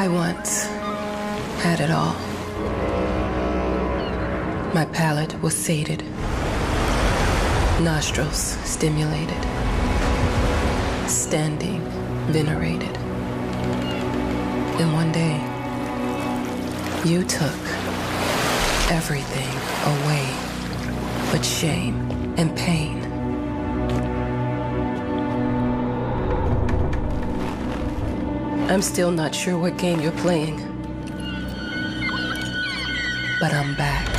I once had it all. My palate was sated, nostrils stimulated, standing venerated. And one day, you took everything away but shame and pain. I'm still not sure what game you're playing, but I'm back.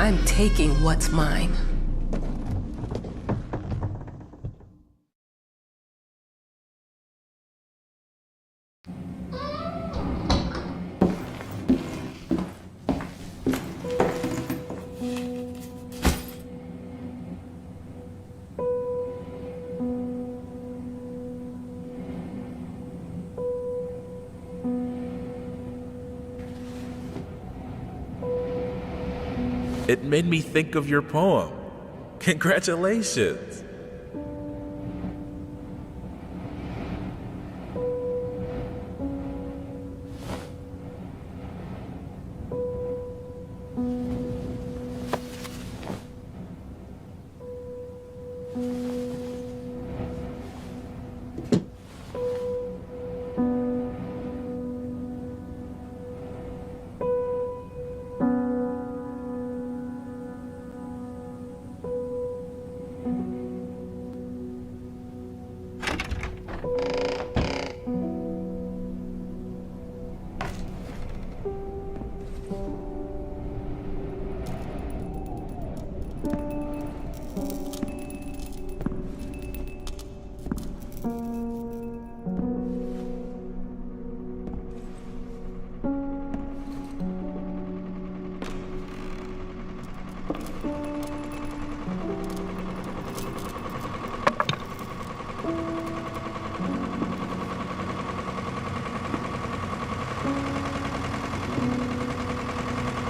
I'm taking what's mine. It made me think of your poem. Congratulations.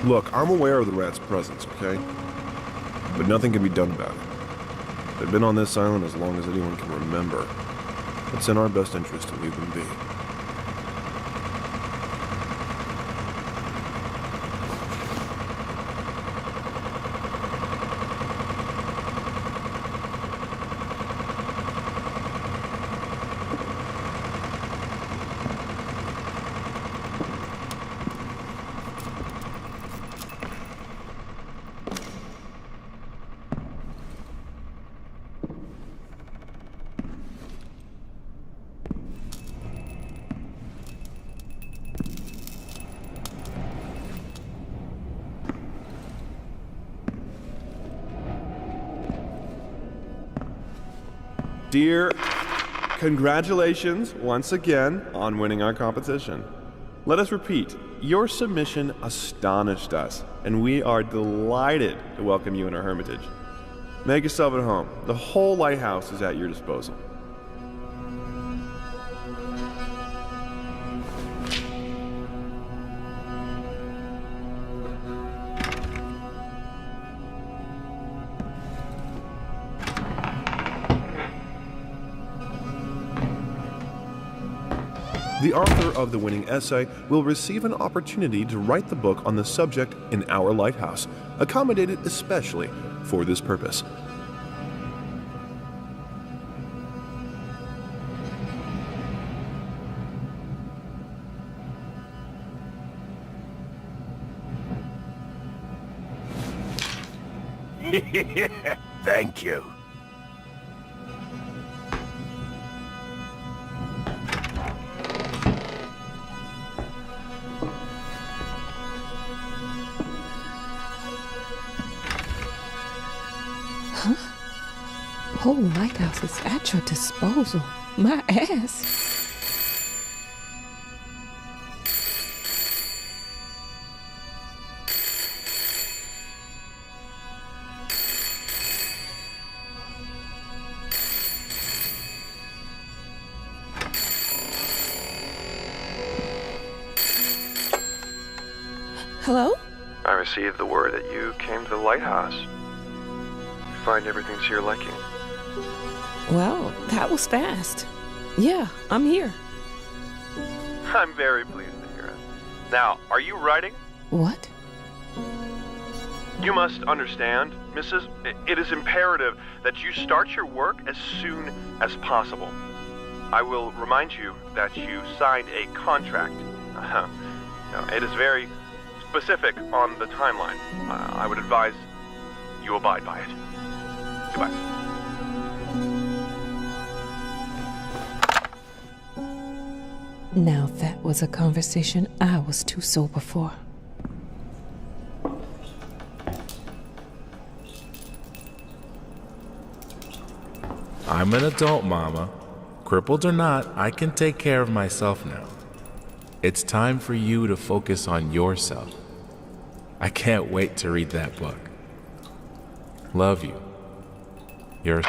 Look, I'm aware of the rat's presence, okay? But nothing can be done about it. They've been on this island as long as anyone can remember. It's in our best interest to leave them be. Dear, congratulations once again on winning our competition. Let us repeat, your submission astonished us, and we are delighted to welcome you in our hermitage. Make yourself at home. The whole lighthouse is at your disposal. The author of the winning essay will receive an opportunity to write the book on the subject in our lighthouse, accommodated especially for this purpose. Thank you. Whole lighthouse is at your disposal. My ass. Hello? I received the word that you came to the lighthouse. Find everything to your liking. Well, that was fast. Yeah, I'm here. I'm very pleased to hear it. Now, are you writing? What? You must understand, Mrs. It is imperative that you start your work as soon as possible. I will remind you that you signed a contract. Now, it is very specific on the timeline. I would advise you abide by it. Goodbye. Now that was a conversation I was too sober for. I'm an adult, Mama. Crippled or not, I can take care of myself now. It's time for you to focus on yourself. I can't wait to read that book. Love you. You're...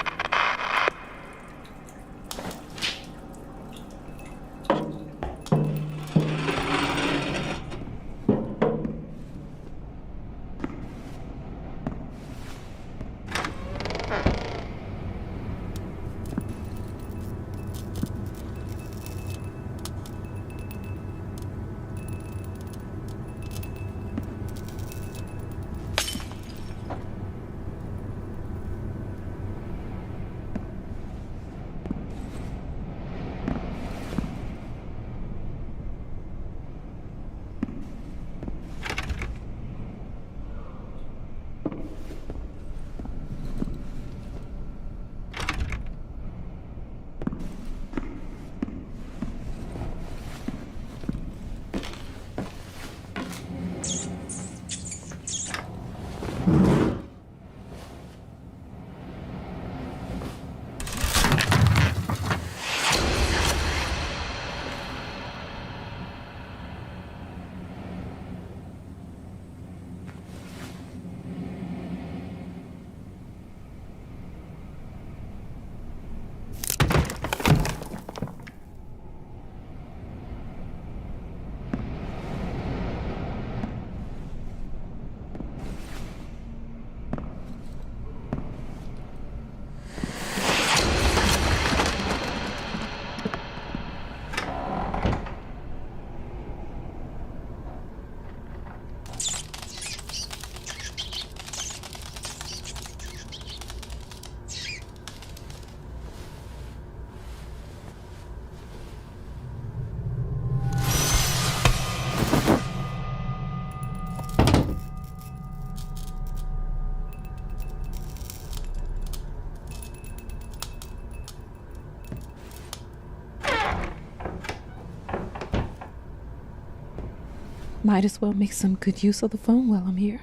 Might as well make some good use of the phone while I'm here.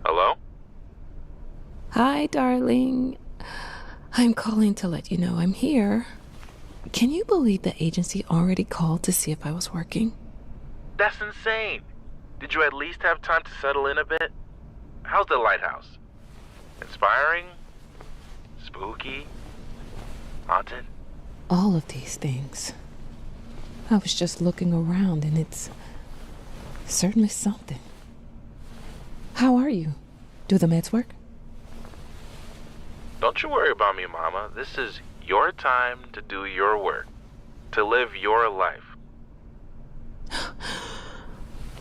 Hello? Hi, darling. I'm calling to let you know I'm here. Can you believe the agency already called to see if I was working? That's insane. Did you at least have time to settle in a bit? How's the lighthouse? Inspiring? Spooky? Haunted? All of these things. I was just looking around and it's certainly something. How are you? Do the meds work? Don't you worry about me, Mama. This is your time to do your work, to live your life.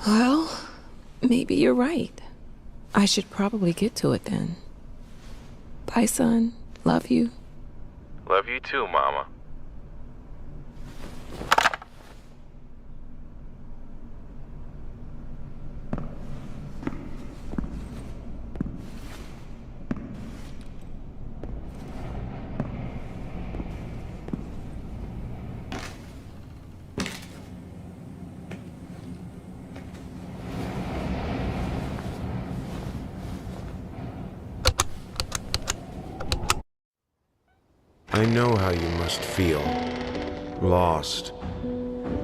Well, maybe you're right. I should probably get to it then. Bye, son. Love you. Love you too, Mama. I know how you must feel. Lost.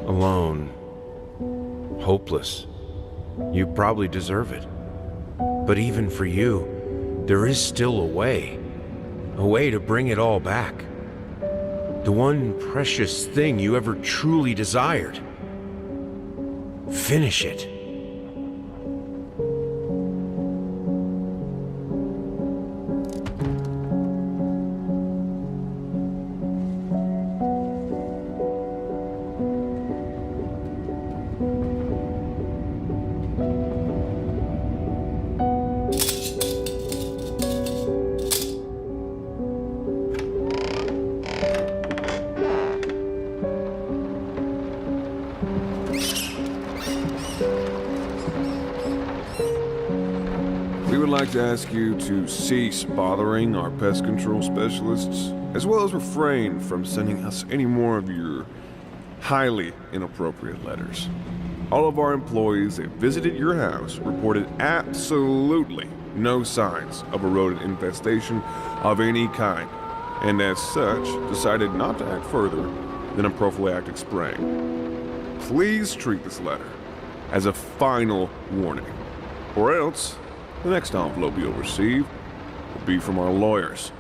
Alone. Hopeless. You probably deserve it. But even for you, there is still a way. A way to bring it all back. The one precious thing you ever truly desired. Finish it. We would like to ask you to cease bothering our pest control specialists, as well as refrain from sending us any more of your highly inappropriate letters. All of our employees that visited your house reported absolutely no signs of a rodent infestation of any kind, and as such, decided not to act further than a prophylactic spraying. Please treat this letter as a final warning, or else the next envelope you'll receive will be from our lawyers.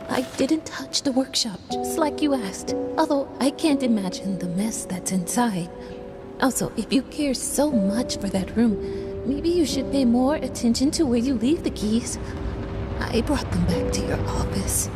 I didn't touch the workshop, just like you asked. Although I can't imagine the mess that's inside. Also, if you care so much for that room, maybe you should pay more attention to where you leave the keys. I brought them back to your office.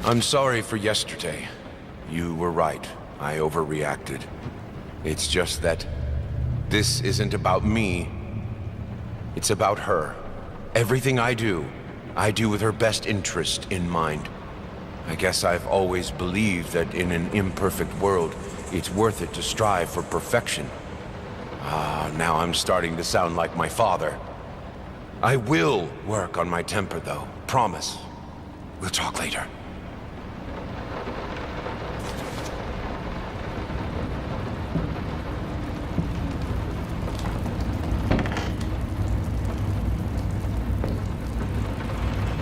I'm sorry for yesterday. You were right. I overreacted. It's just that this isn't about me. It's about her. Everything I do with her best interest in mind. I guess I've always believed that in an imperfect world, it's worth it to strive for perfection. Now I'm starting to sound like my father. I will work on my temper, though. Promise. We'll talk later.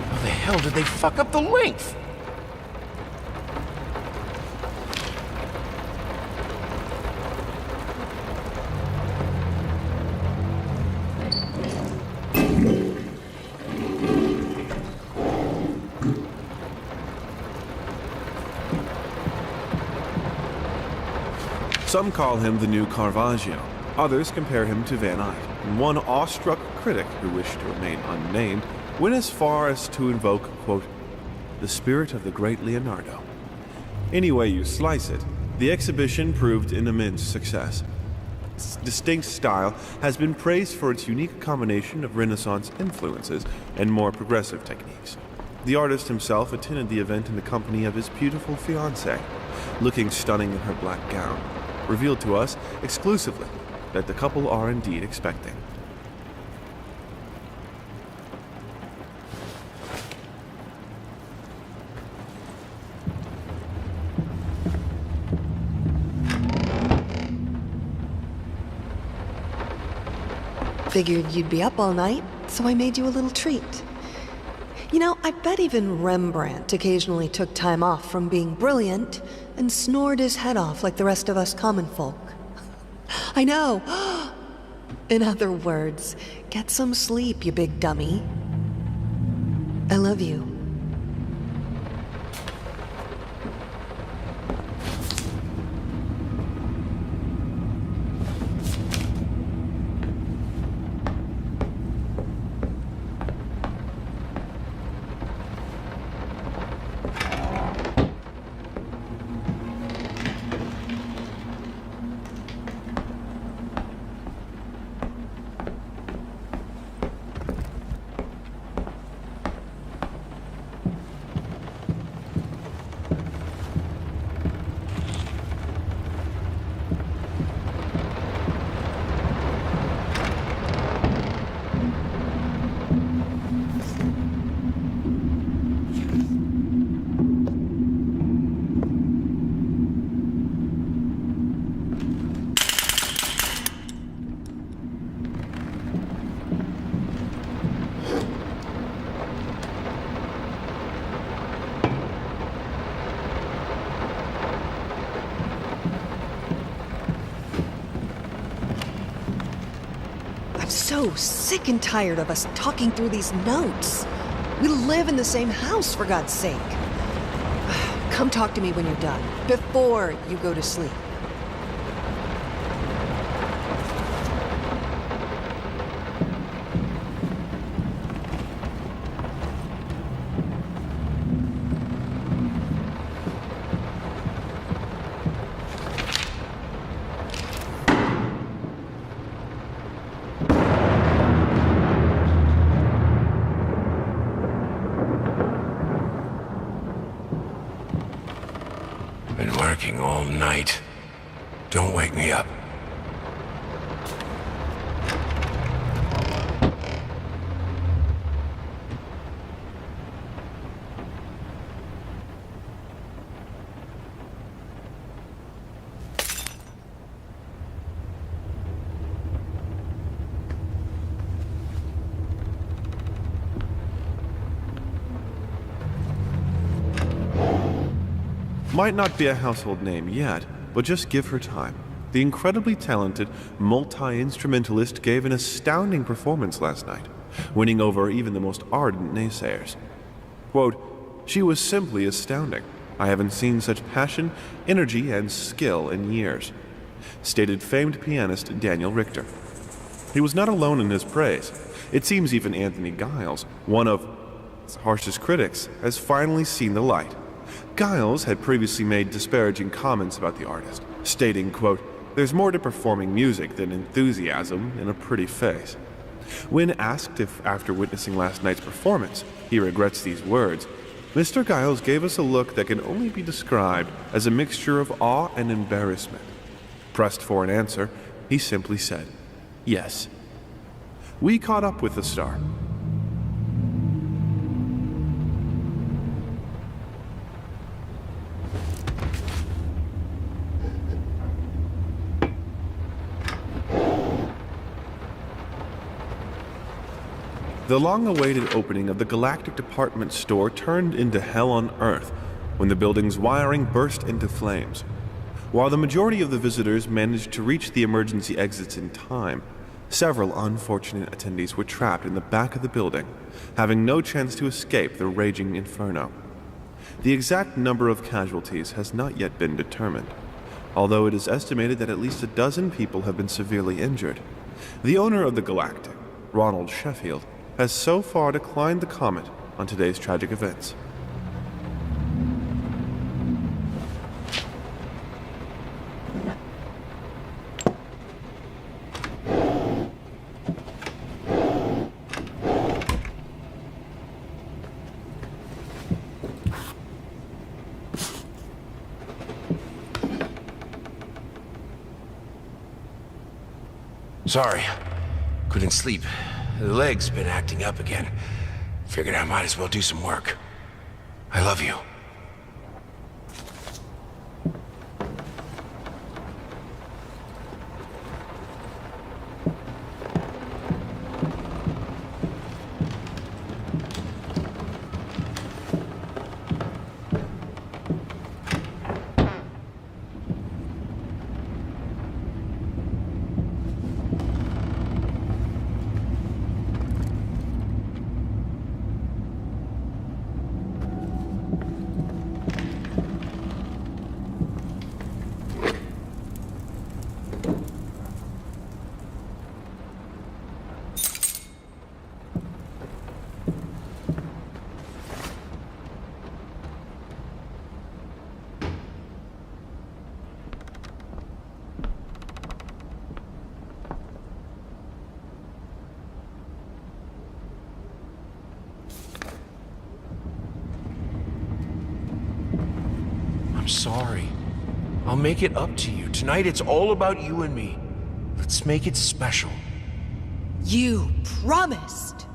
How the hell did they fuck up the length? Some call him the new Caravaggio. Others compare him to Van Eyck. And one awestruck critic who wished to remain unnamed went as far as to invoke, quote, the spirit of the great Leonardo. Any way you slice it, the exhibition proved an immense success. Its distinct style has been praised for its unique combination of Renaissance influences and more progressive techniques. The artist himself attended the event in the company of his beautiful fiancée, looking stunning in her black gown, revealed to us exclusively that the couple are indeed expecting. Figured you'd be up all night, so I made you a little treat. You know, I bet even Rembrandt occasionally took time off from being brilliant and snored his head off like the rest of us common folk. I know. In other words, get some sleep, you big dummy. I love you. So sick and tired of us talking through these notes. We live in the same house, for God's sake. Come talk to me when you're done, before you go to sleep. Been working all night. Don't wake me up. Might not be a household name yet, but just give her time. The incredibly talented multi-instrumentalist gave an astounding performance last night, winning over even the most ardent naysayers. Quote, she was simply astounding. I haven't seen such passion, energy, and skill in years, stated famed pianist Daniel Richter. He was not alone in his praise. It seems even Anthony Giles, one of its harshest critics, has finally seen the light. Giles had previously made disparaging comments about the artist, stating, quote, there's more to performing music than enthusiasm in a pretty face. When asked if, after witnessing last night's performance, he regrets these words, Mr. Giles gave us a look that can only be described as a mixture of awe and embarrassment. Pressed for an answer, he simply said, yes. We caught up with the star. The long-awaited opening of the Galactic Department store turned into hell on Earth when the building's wiring burst into flames. While the majority of the visitors managed to reach the emergency exits in time, several unfortunate attendees were trapped in the back of the building, having no chance to escape the raging inferno. The exact number of casualties has not yet been determined, although it is estimated that at least a dozen people have been severely injured. The owner of the Galactic, Ronald Sheffield, has so far declined the comment on today's tragic events. Sorry, couldn't sleep. The leg's been acting up again. Figured I might as well do some work. I love you. Sorry. I'll make it up to you. Tonight it's all about you and me. Let's make it special. You promised!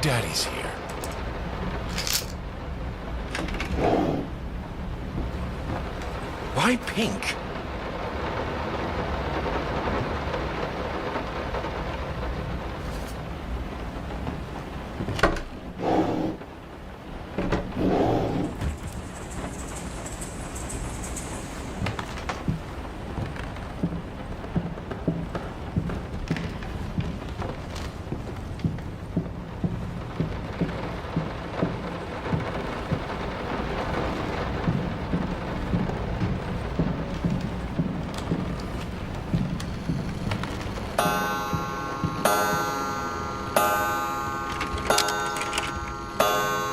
Daddy's here. Why pink?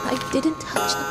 I didn't touch them.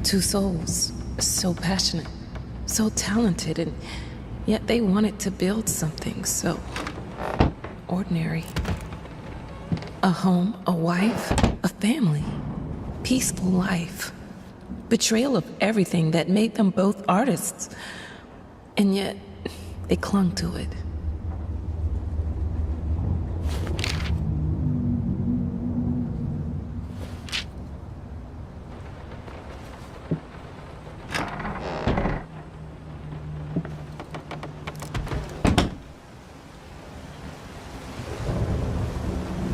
Two souls, so passionate, so talented, and yet they wanted to build something so ordinary. A home, a wife, a family, peaceful life. Betrayal of everything that made them both artists, and yet they clung to it.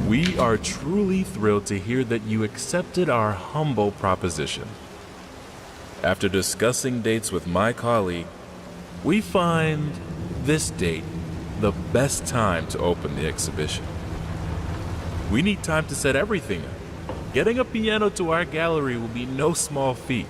We are truly thrilled to hear that you accepted our humble proposition. After discussing dates with my colleague, we find this date the best time to open the exhibition. We need time to set everything up. Getting a piano to our gallery will be no small feat.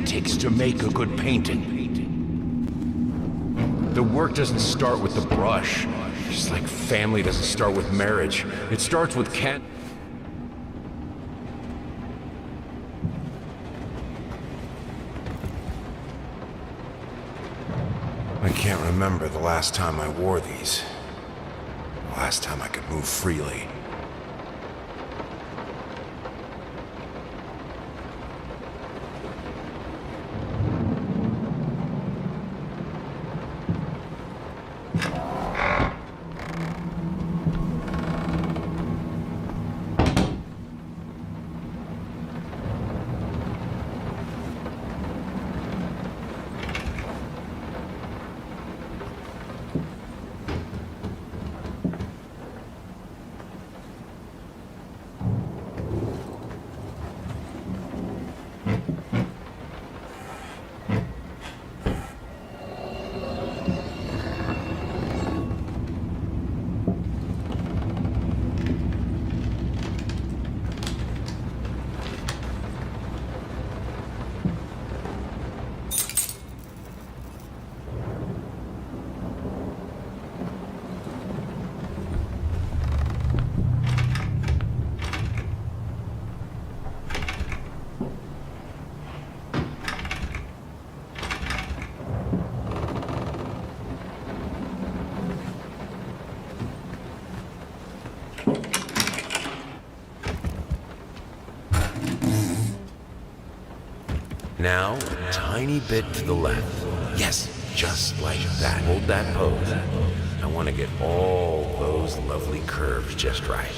takes to make a good painting. The work doesn't start with the brush, just like family doesn't start with marriage. It starts with I can't remember the last time I wore these. The last time I could move freely. Now, a tiny bit to the left. Yes, just like that. Hold that pose. I want to get all those lovely curves just right.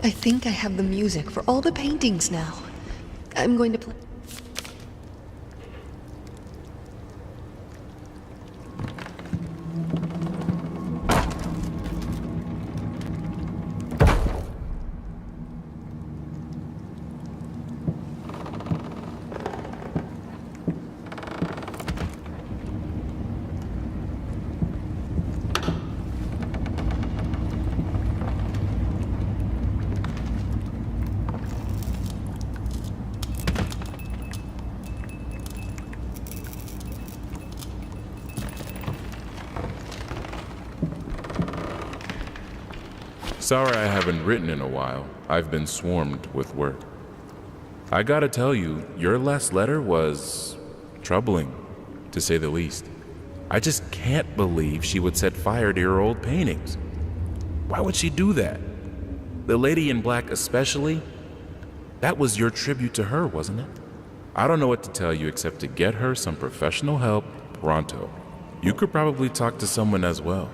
I think I have the music for all the paintings now. I'm going to play. Sorry I haven't written in a while. I've been swarmed with work. I gotta tell you, your last letter was troubling, to say the least. I just can't believe she would set fire to your old paintings. Why would she do that? The lady in black especially? That was your tribute to her, wasn't it? I don't know what to tell you except to get her some professional help pronto. You could probably talk to someone as well.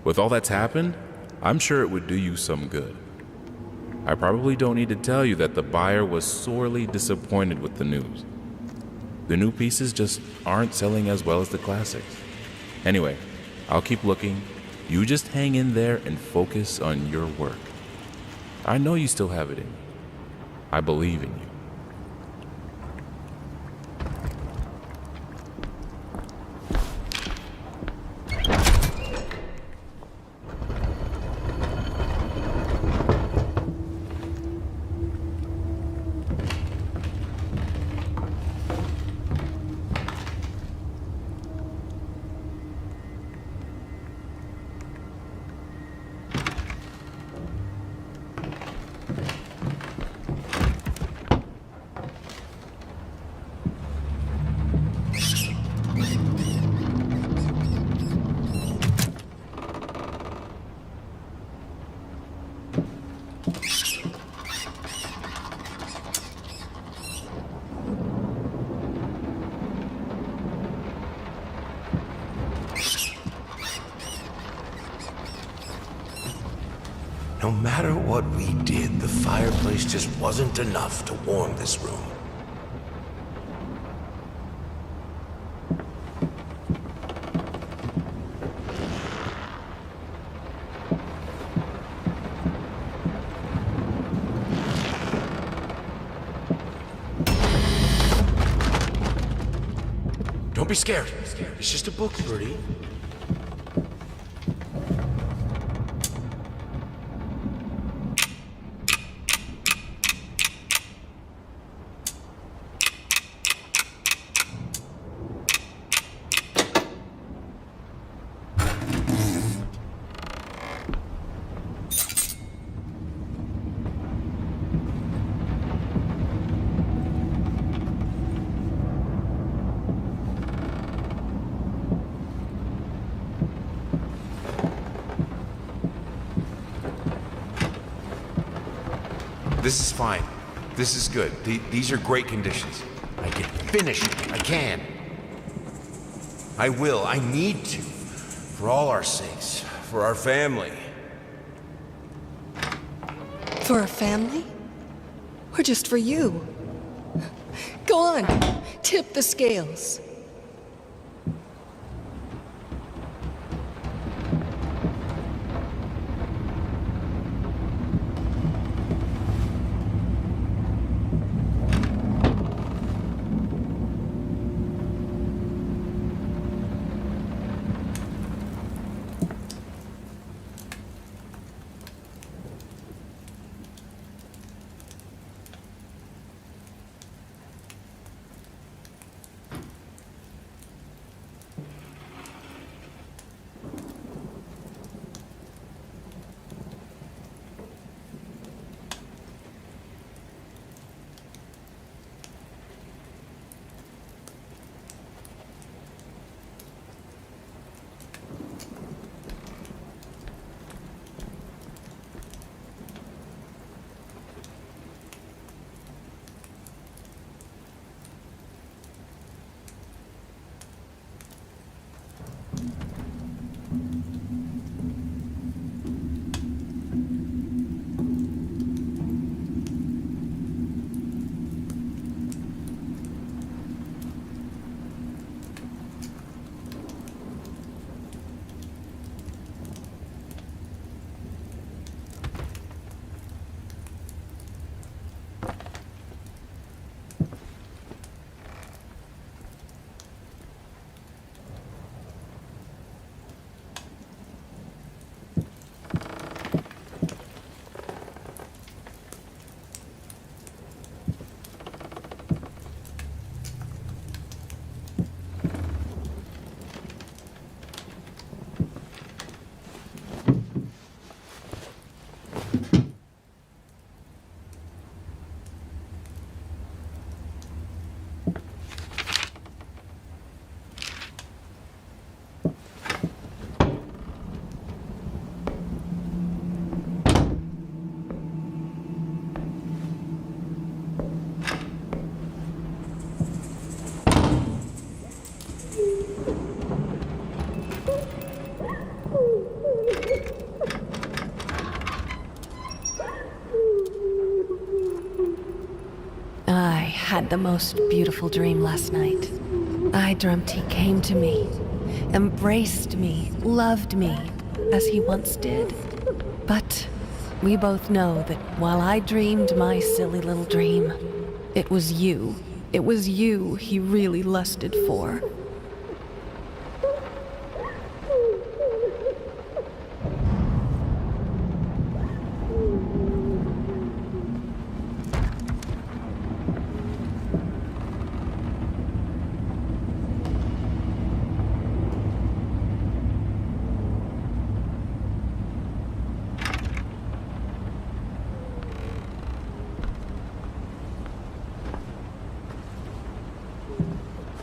With all that's happened, I'm sure it would do you some good. I probably don't need to tell you that the buyer was sorely disappointed with the news. The new pieces just aren't selling as well as the classics. Anyway, I'll keep looking. You just hang in there and focus on your work. I know you still have it in you. I believe in you. No matter what we did, the fireplace just wasn't enough to warm this room. Don't be scared. It's just a book, Birdie. This is fine. This is good. These are great conditions. I can finish it. I can. I will. I need to. For all our sakes. For our family. For our family? Or just for you? Go on, tip the scales. Had the most beautiful dream last night. I dreamt he came to me, embraced me, loved me, as he once did. But we both know that while I dreamed my silly little dream, it was you he really lusted for.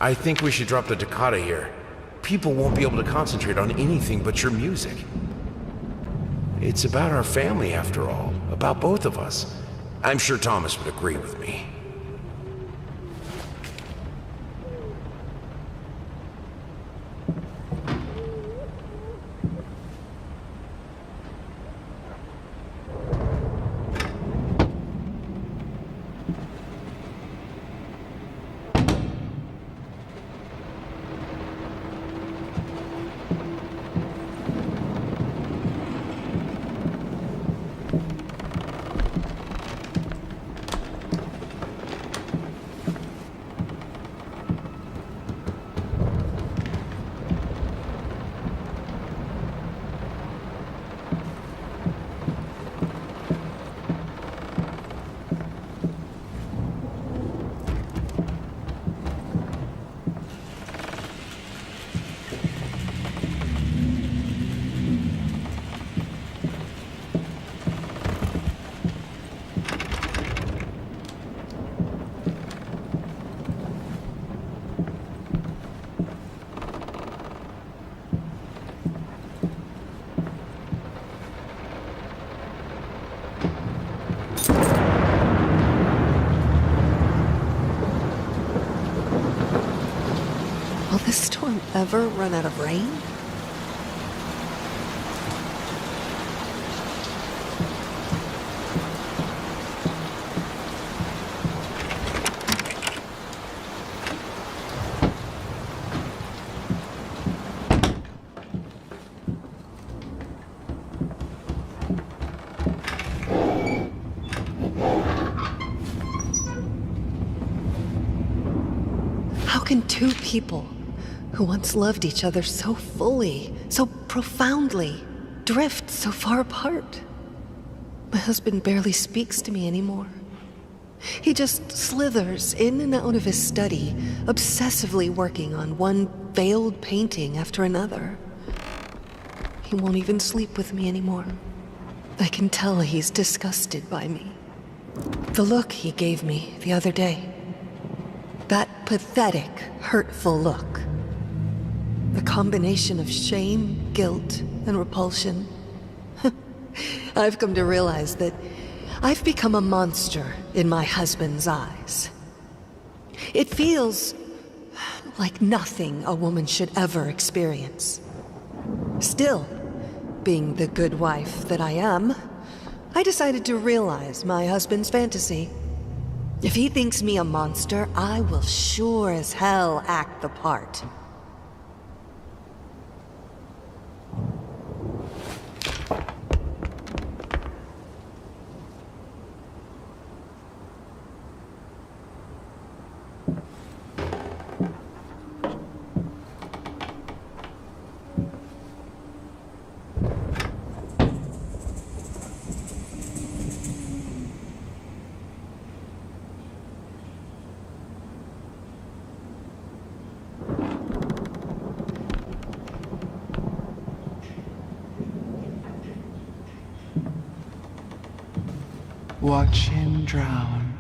I think we should drop the toccata here. People won't be able to concentrate on anything but your music. It's about our family, after all. A about both of us. I'm sure Thomas would agree with me. Will this storm ever run out of rain? How can two people who once loved each other so fully, so profoundly, drift so far apart? My husband barely speaks to me anymore. He just slithers in and out of his study, obsessively working on one failed painting after another. He won't even sleep with me anymore. I can tell he's disgusted by me. The look he gave me the other day. That pathetic, hurtful look. The combination of shame, guilt, and repulsion. I've come to realize that I've become a monster in my husband's eyes. It feels like nothing a woman should ever experience. Still, being the good wife that I am, I decided to realize my husband's fantasy. If he thinks me a monster, I will sure as hell act the part. Watch him drown.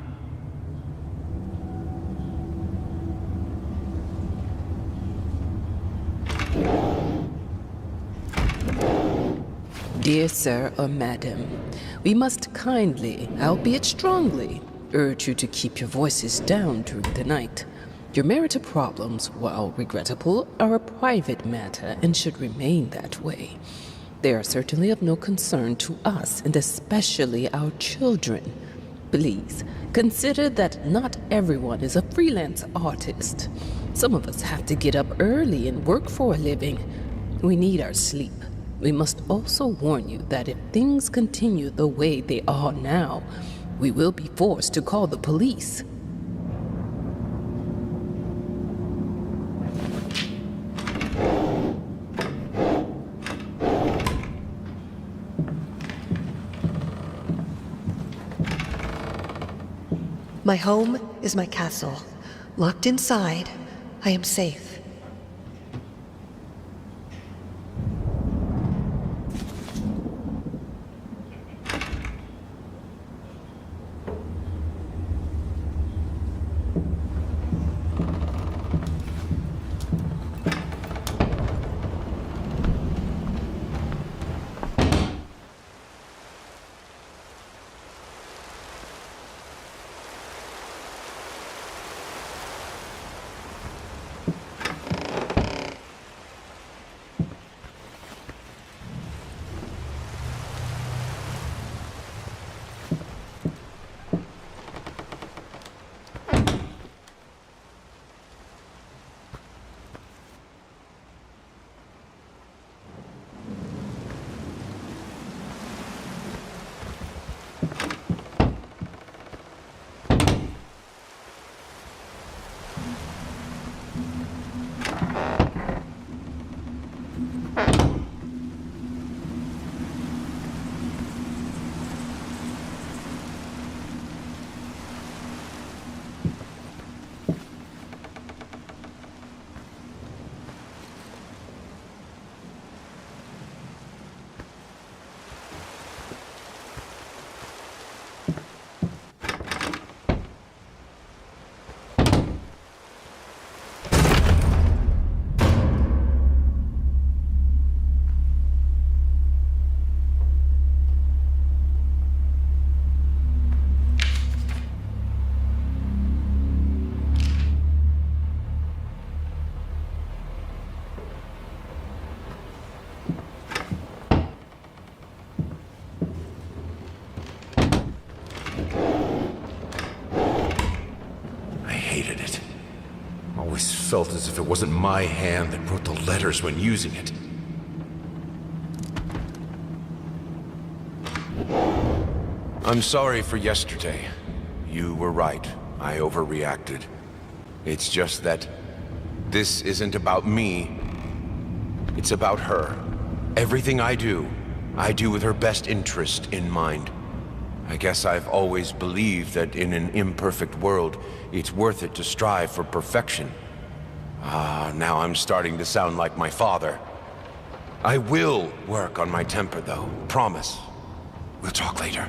Dear sir or madam, we must kindly, albeit strongly, urge you to keep your voices down during the night. Your marital problems, while regrettable, are a private matter and should remain that way. They are certainly of no concern to us, and especially our children. Please, consider that not everyone is a freelance artist. Some of us have to get up early and work for a living. We need our sleep. We must also warn you that if things continue the way they are now, we will be forced to call the police. My home is my castle. Locked inside, I am safe. felt as if it wasn't my hand that wrote the letters when using it. I'm sorry for yesterday. You were right. I overreacted. It's just that this isn't about me. It's about her. Everything I do with her best interest in mind. I guess I've always believed that in an imperfect world, it's worth it to strive for perfection. Now I'm starting to sound like my father. I will work on my temper, though. Promise. We'll talk later.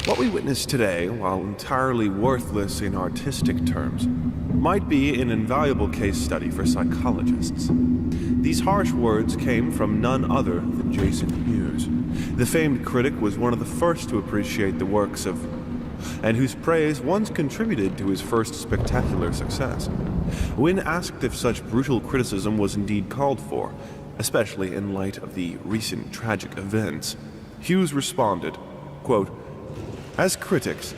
What we witness today, while entirely worthless in artistic terms, might be an invaluable case study for psychologists. These harsh words came from none other than Jason Hughes. The famed critic was one of the first to appreciate the works of, and whose praise once contributed to his first spectacular success. When asked if such brutal criticism was indeed called for, especially in light of the recent tragic events, Hughes responded, quote, "As critics,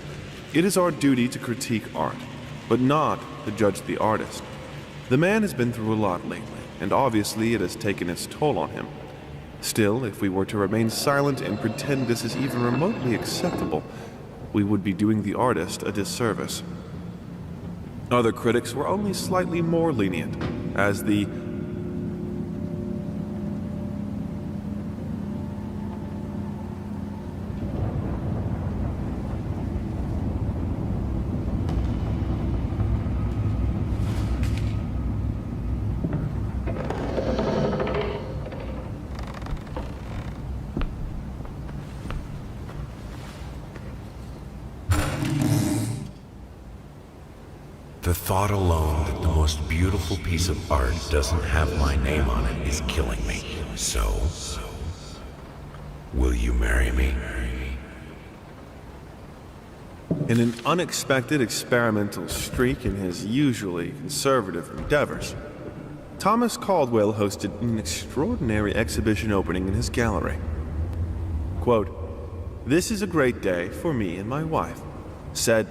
it is our duty to critique art, but not to judge the artist. The man has been through a lot lately, and obviously it has taken its toll on him. Still, if we were to remain silent and pretend this is even remotely acceptable, we would be doing the artist a disservice." Other critics were only slightly more lenient, as the The thought alone that the most beautiful piece of art doesn't have my name on it is killing me. So, will you marry me? in an unexpected experimental streak in his usually conservative endeavors, Thomas Caldwell hosted an extraordinary exhibition opening in his gallery. Quote, "This is a great day for me and my wife," said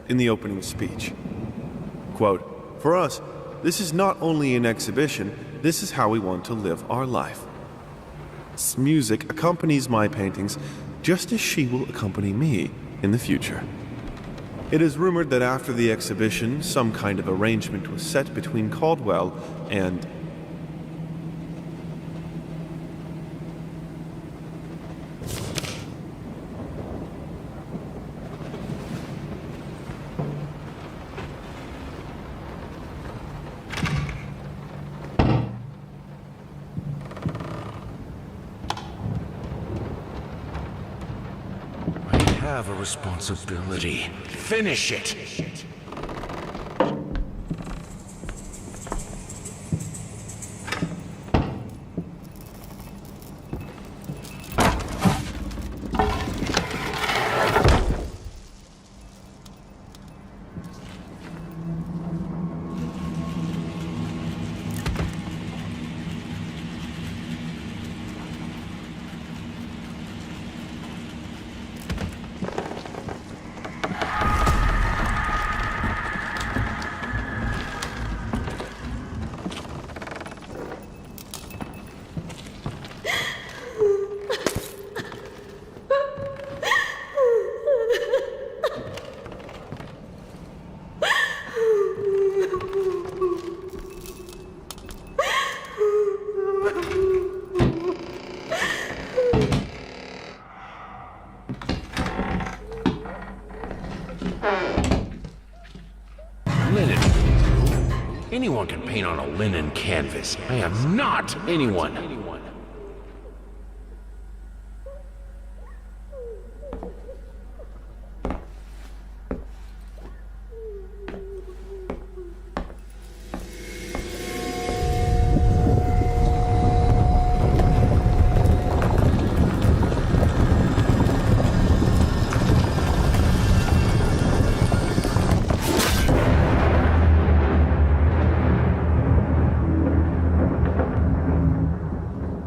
in the opening speech. Quote, "For us, this is not only an exhibition, this is how we want to live our life. This music accompanies my paintings just as she will accompany me in the future." It is rumored that after the exhibition, some kind of arrangement was set between Caldwell and I have a responsibility. Finish it! anyone can paint on a linen canvas. I am not anyone.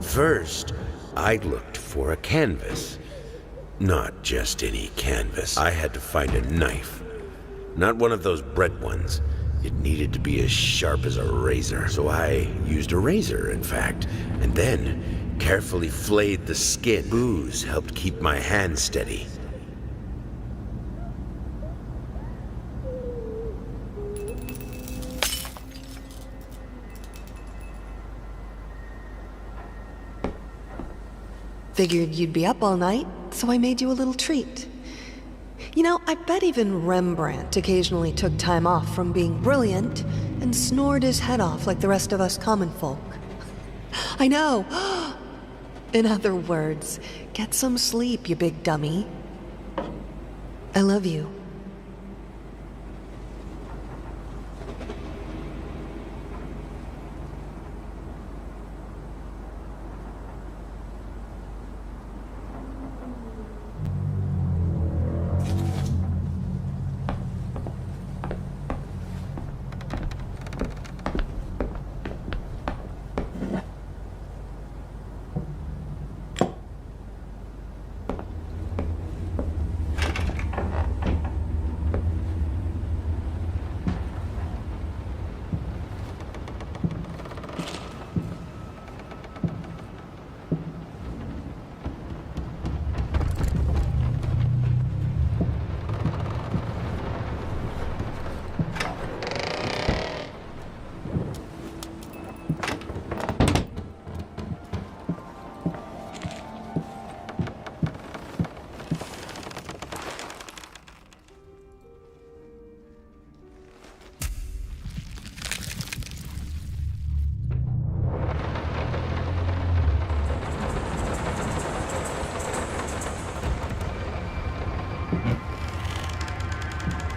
First, I looked for a canvas. Not just any canvas. I had to find a knife. Not one of those bread ones. It needed to be as sharp as a razor. So I used a razor, in fact, and then carefully flayed the skin. Booze helped keep my hand steady. Figured you'd be up all night, so I made you a little treat. You know, I bet even Rembrandt occasionally took time off from being brilliant and snored his head off like the rest of us common folk. I know. In other words, get some sleep, you big dummy. I love you.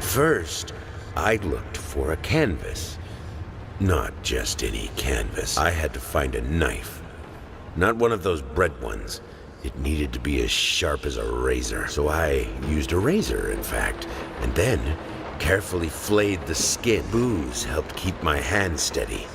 First, I looked for a canvas. Not just any canvas. I had to find a knife. Not one of those bread ones. It needed to be as sharp as a razor. So I used a razor, in fact, and then carefully flayed the skin. Booze helped keep my hand steady.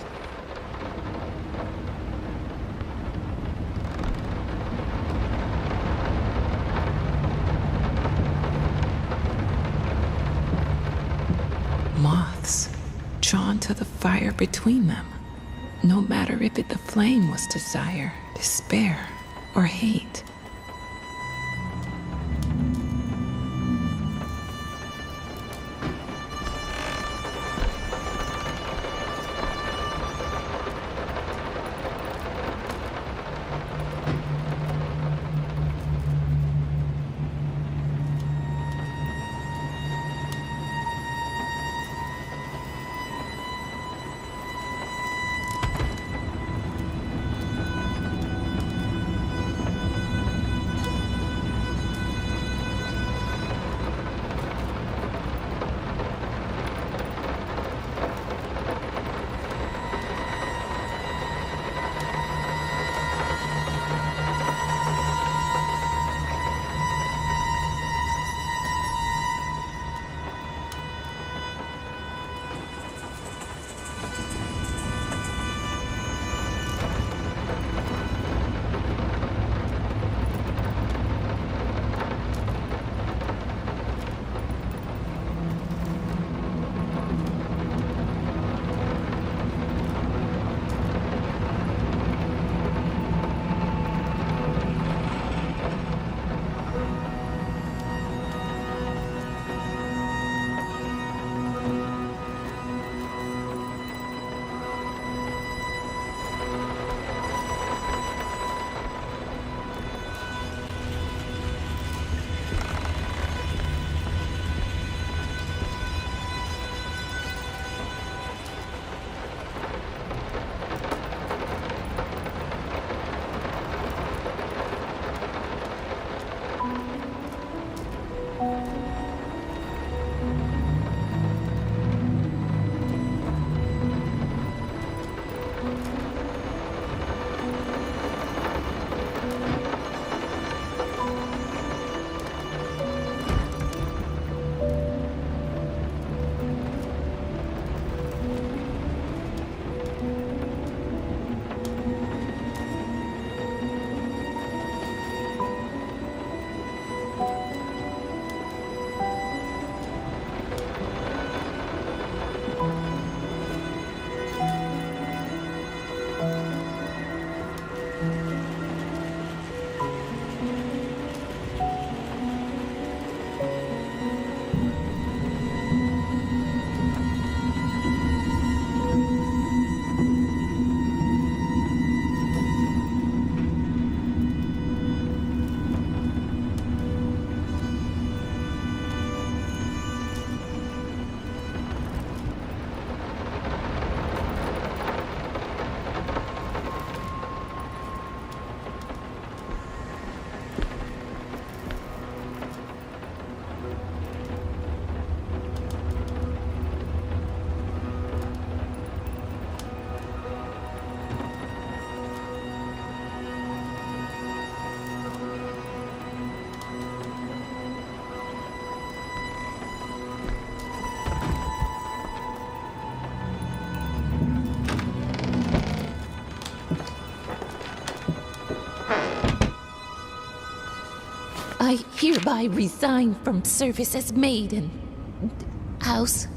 Moths, drawn to the fire between them, no matter if the flame was desire, despair, or hate. I hereby resign from service as maid and house.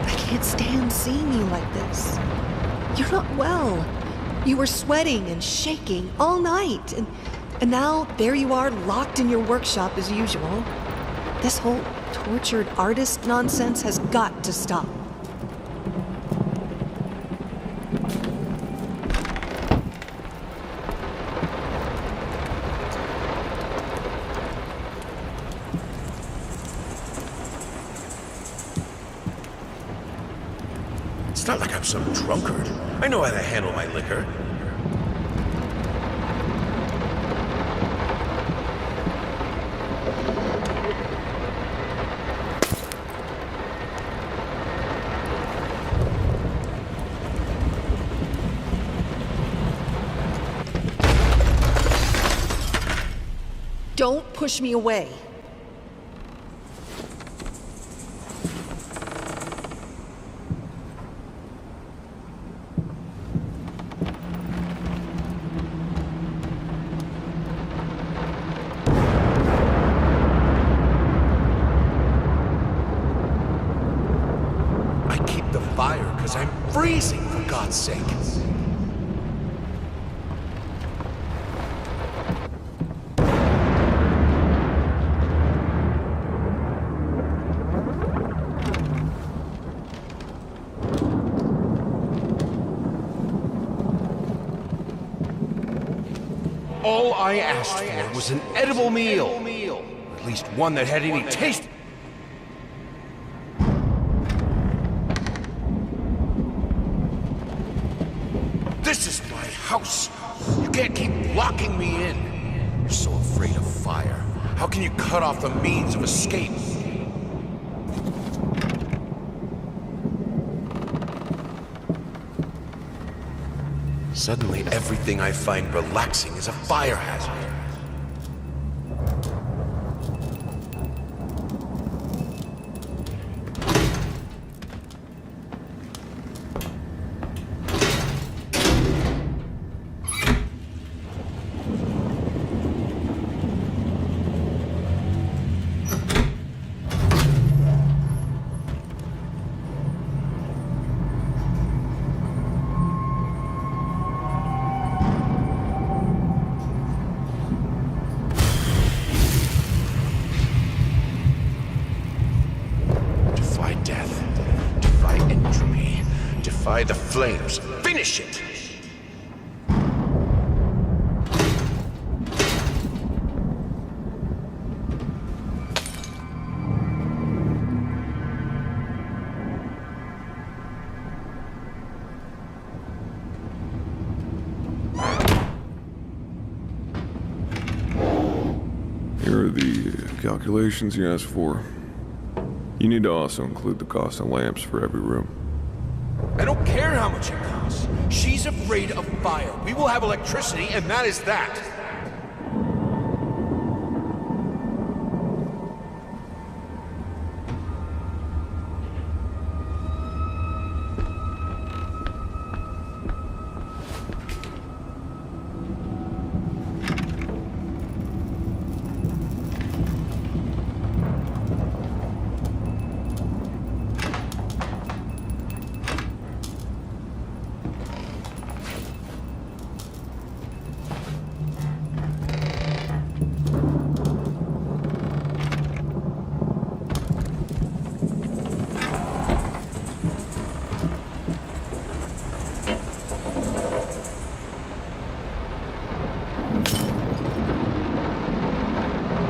I can't stand seeing you like this. You're not well. You were sweating and shaking all night, and now there you are locked in your workshop as usual. This whole tortured artist nonsense has got to stop. It's not like I'm some drunkard. I know how to handle my liquor. Don't push me away. I keep the fire because I'm freezing, for God's sake. All I asked for was an edible meal. At least one that had any taste. This is my house. You can't keep locking me in. You're so afraid of fire. How can you cut off the means of escape? Suddenly, everything I find relaxing is a fire hazard. Defy the flames. Finish it! Here are the calculations you asked for. You need to also include the cost of lamps for every room. I don't care how much it costs. She's afraid of fire. We will have electricity, and that is that.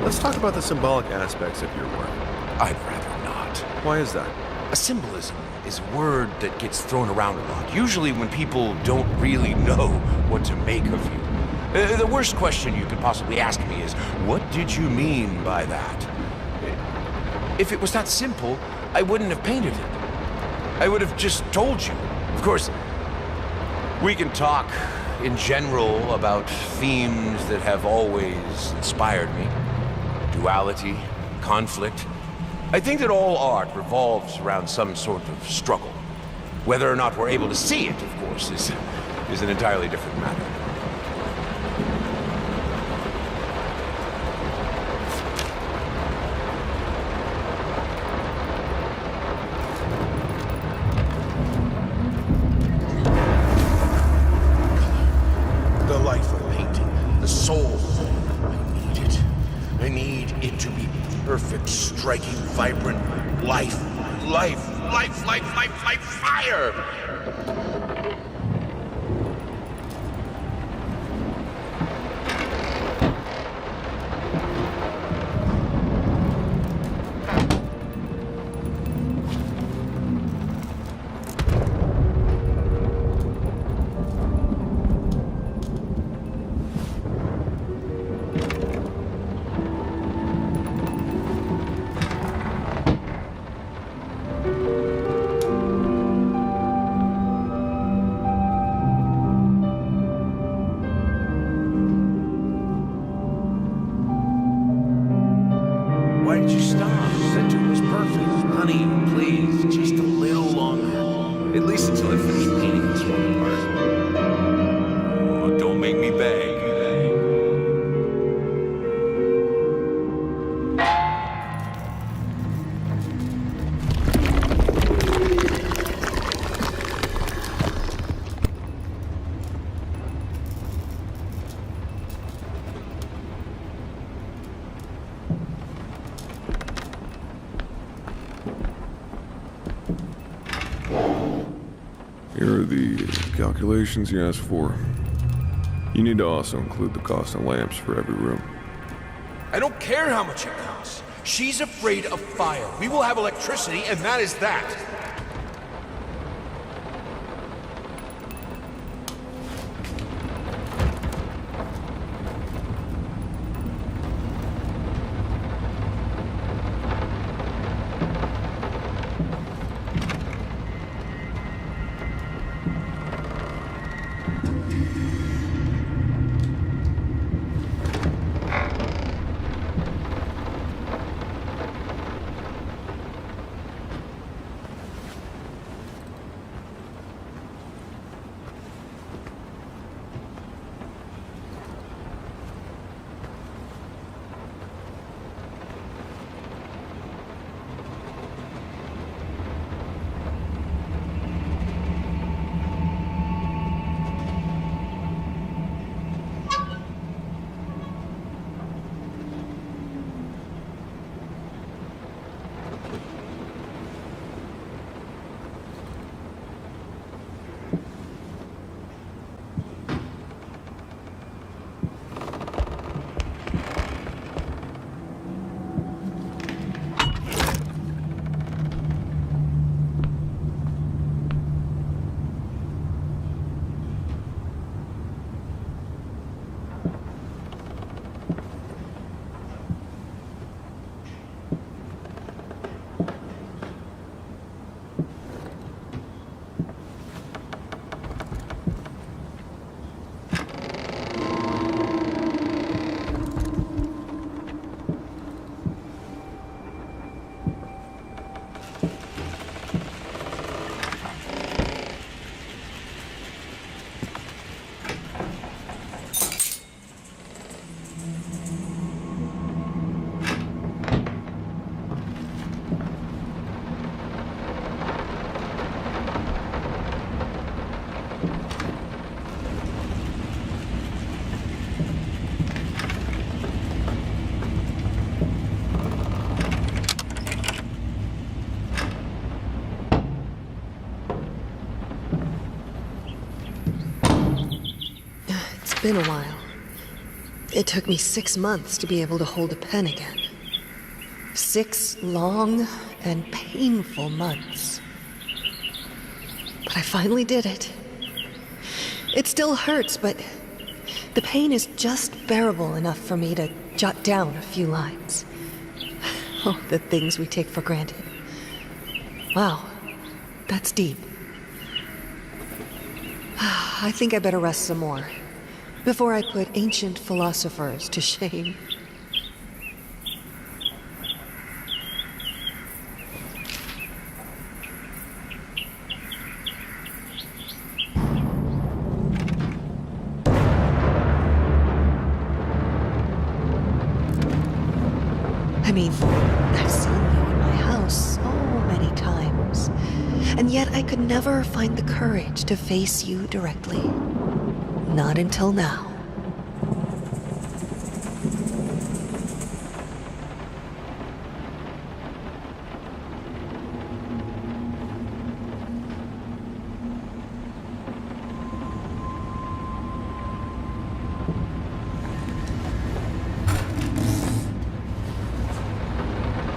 Let's talk about the symbolic aspects of your work. I'd rather not. Why is that? A symbolism is a word that gets thrown around a lot, usually when people don't really know what to make of you. The worst question you could possibly ask me is, what did you mean by that? If it was that simple, I wouldn't have painted it. I would have just told you. Of course, we can talk in general about themes that have always inspired me. Duality, conflict. I think that all art revolves around some sort of struggle. Whether or not we're able to see it, of course, is an entirely different matter. The life of painting, the soul. I need it. I need it to be perfect, striking, vibrant life. Life, fire! Why did you stop? That dude was perfect. Honey, please, just a little longer. At least until I finish painting this one part. Oh, don't make me beg. Here are the calculations you asked for. You need to also include the cost of lamps for every room. I don't care how much it costs. She's afraid of fire. We will have electricity, and that is that. Been a while. It took me 6 months to be able to hold a pen again. 6 long and painful months. But I finally did it. It still hurts, but the pain is just bearable enough for me to jot down a few lines. Oh, the things we take for granted. Wow, That's deep. I think I better rest some more before I put ancient philosophers to shame. I mean, I've seen you in my house so many times, and yet I could never find the courage to face you directly. Not until now.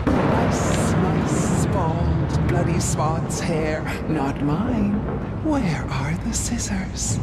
Nice, bald, bloody swat's hair, not mine. Where are the scissors?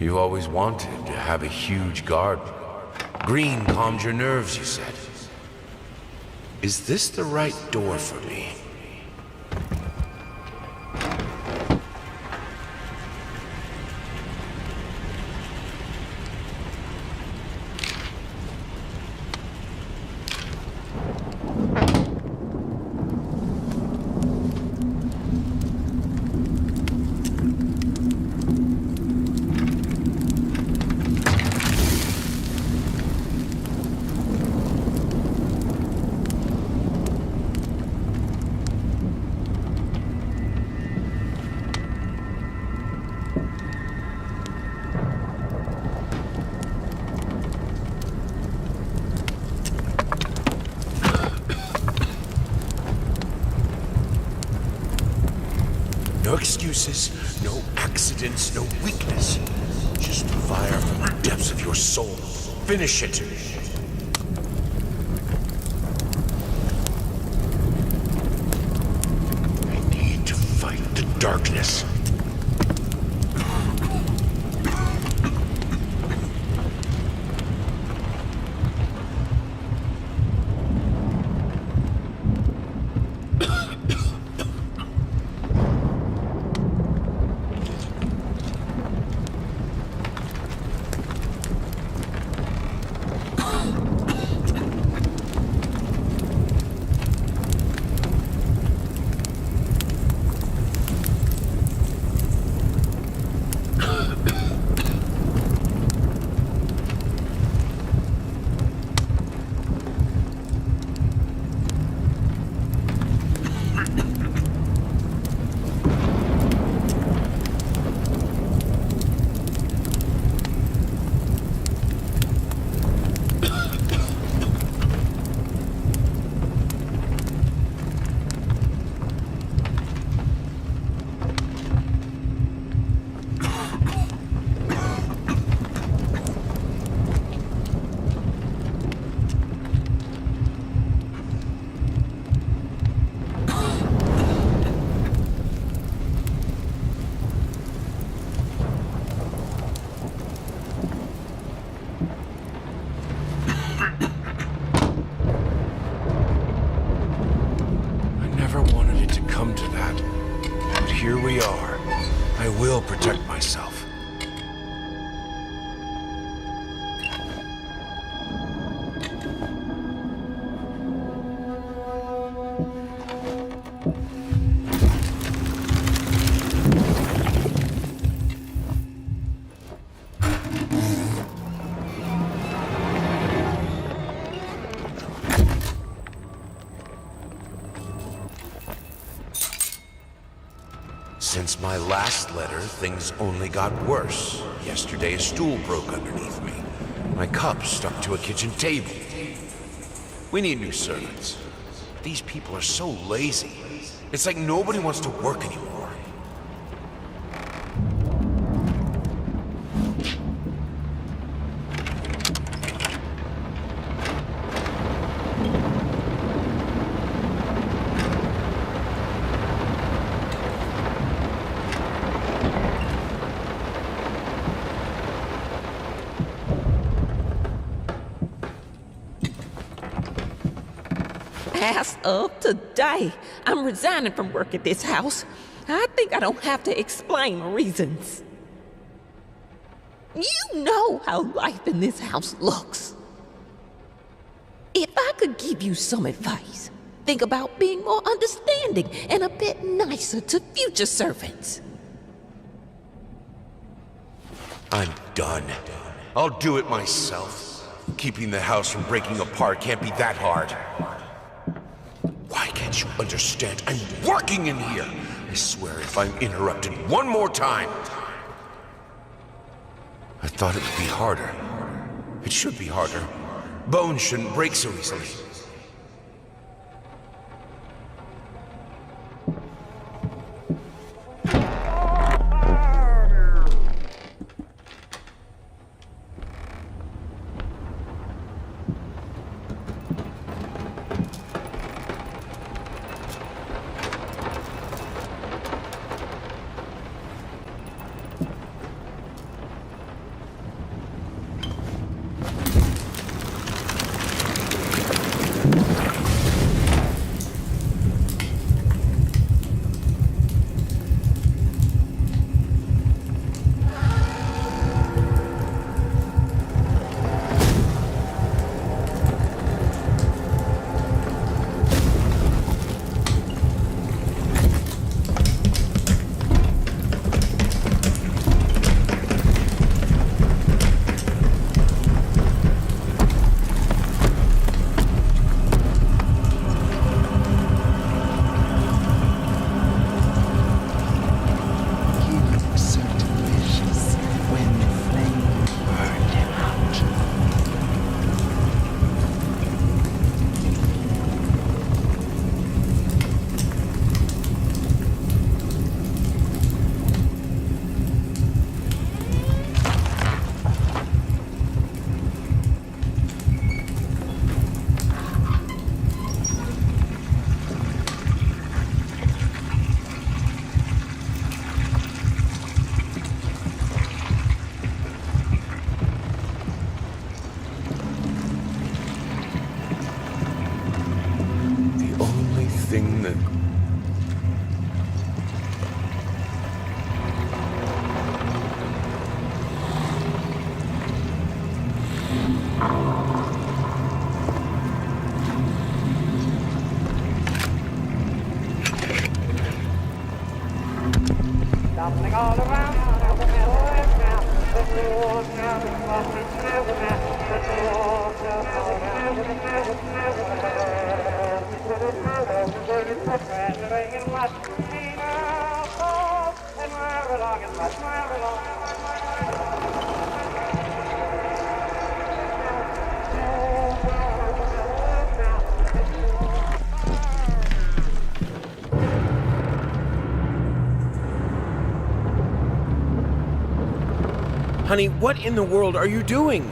You've always wanted to have a huge garden. Green calmed your nerves, you said. Is this the right door for me? No excuses, no accidents, no weakness. Just fire from the depths of your soul. Finish it. I need to fight the darkness. will protect myself. Since my last letter, things only got worse. Yesterday, a stool broke underneath me. My cup stuck to a kitchen table. We need new servants. These people are so lazy. It's like nobody wants to work anymore. As of today, I'm resigning from work at this house. I think I don't have to explain my reasons. You know how life in this house looks. If I could give you some advice, think about being more understanding and a bit nicer to future servants. I'm done. I'll do it myself. Keeping the house from breaking apart can't be that hard. Why can't you understand? I'm working in here! I swear if I'm interrupted one more time... I thought it would be harder. It should be harder. Bones shouldn't break so easily. Honey, what in the world are you doing?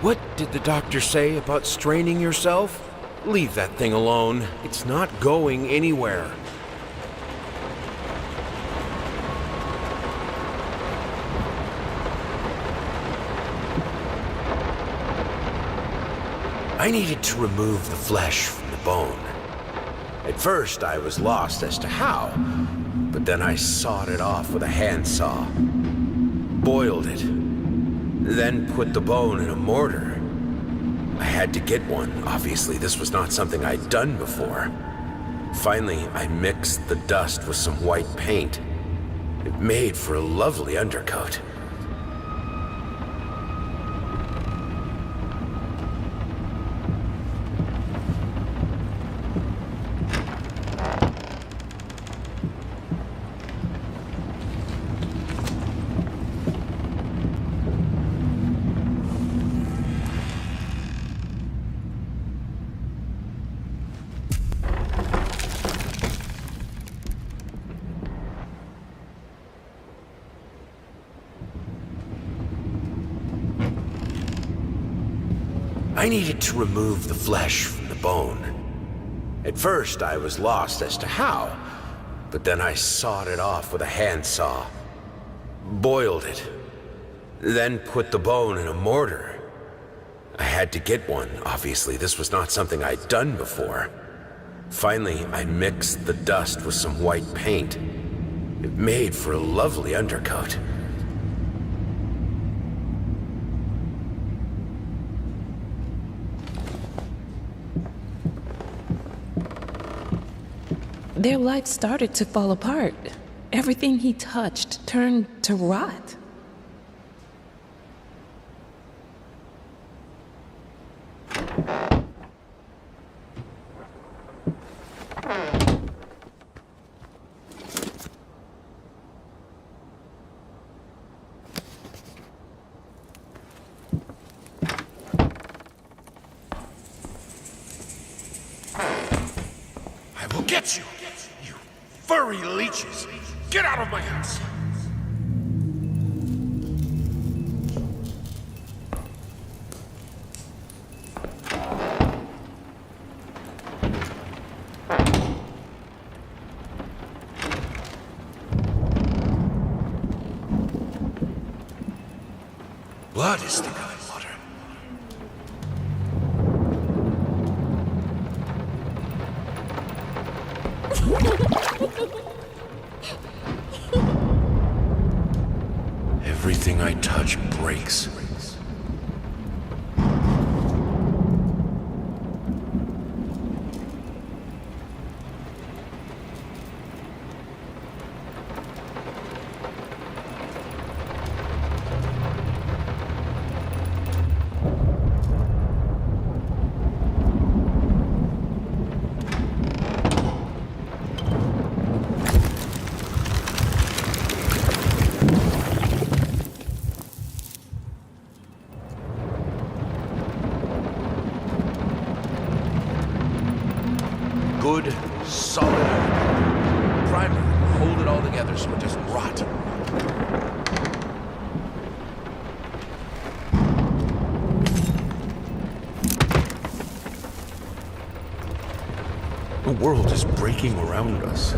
What did the doctor say about straining yourself? Leave that thing alone. It's not going anywhere. I needed to remove the flesh from the bone. At first, I was lost as to how, but then I sawed it off with a handsaw. Boiled it, then put the bone in a mortar. I had to get one. Obviously, this was not something I'd done before. Finally, I mixed the dust with some white paint. It made for a lovely undercoat. I needed to remove the flesh from the bone. At first, I was lost as to how, but then I sawed it off with a handsaw. Boiled it, then put the bone in a mortar. I had to get one. Obviously, this was not something I'd done before. Finally, I mixed the dust with some white paint. It made for a lovely undercoat. Their life started to fall apart. Everything he touched turned to rot. I will get you, you furry leeches. Get out of my house. Blood is thicker than water. Everything I touch breaks. Good, solid primer. Hold it all together so it doesn't rot. The world is breaking around us.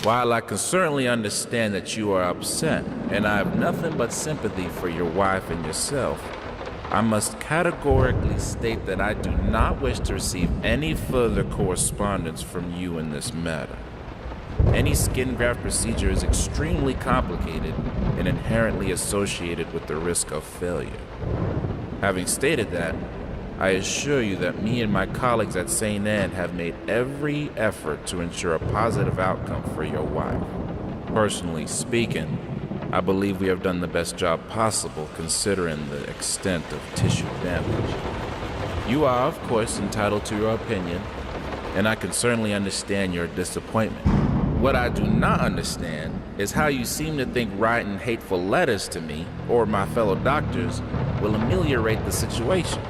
While I can certainly understand that you are upset, and I have nothing but sympathy for your wife and yourself, I must categorically state that I do not wish to receive any further correspondence from you in this matter. Any skin graft procedure is extremely complicated and inherently associated with the risk of failure. Having stated that, I assure you that me and my colleagues at St. Anne have made every effort to ensure a positive outcome for your wife. Personally speaking, I believe we have done the best job possible considering the extent of tissue damage. You are, of course, entitled to your opinion, and I can certainly understand your disappointment. What I do not understand is how you seem to think writing hateful letters to me or my fellow doctors will ameliorate the situation.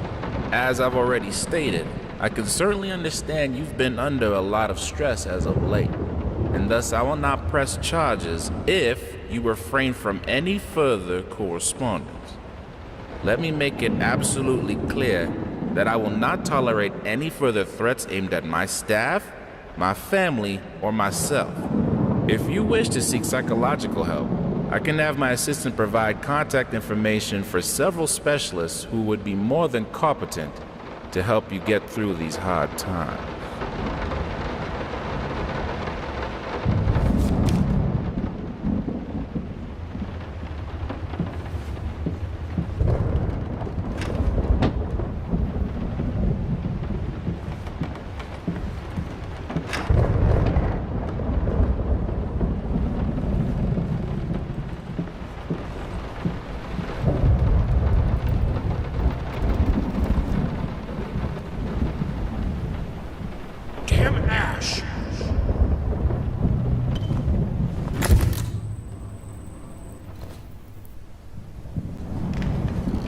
As I've already stated, I can certainly understand you've been under a lot of stress as of late, and thus I will not press charges if you refrain from any further correspondence. Let me make it absolutely clear that I will not tolerate any further threats aimed at my staff, my family, or myself. If you wish to seek psychological help, I can have my assistant provide contact information for several specialists who would be more than competent to help you get through these hard times.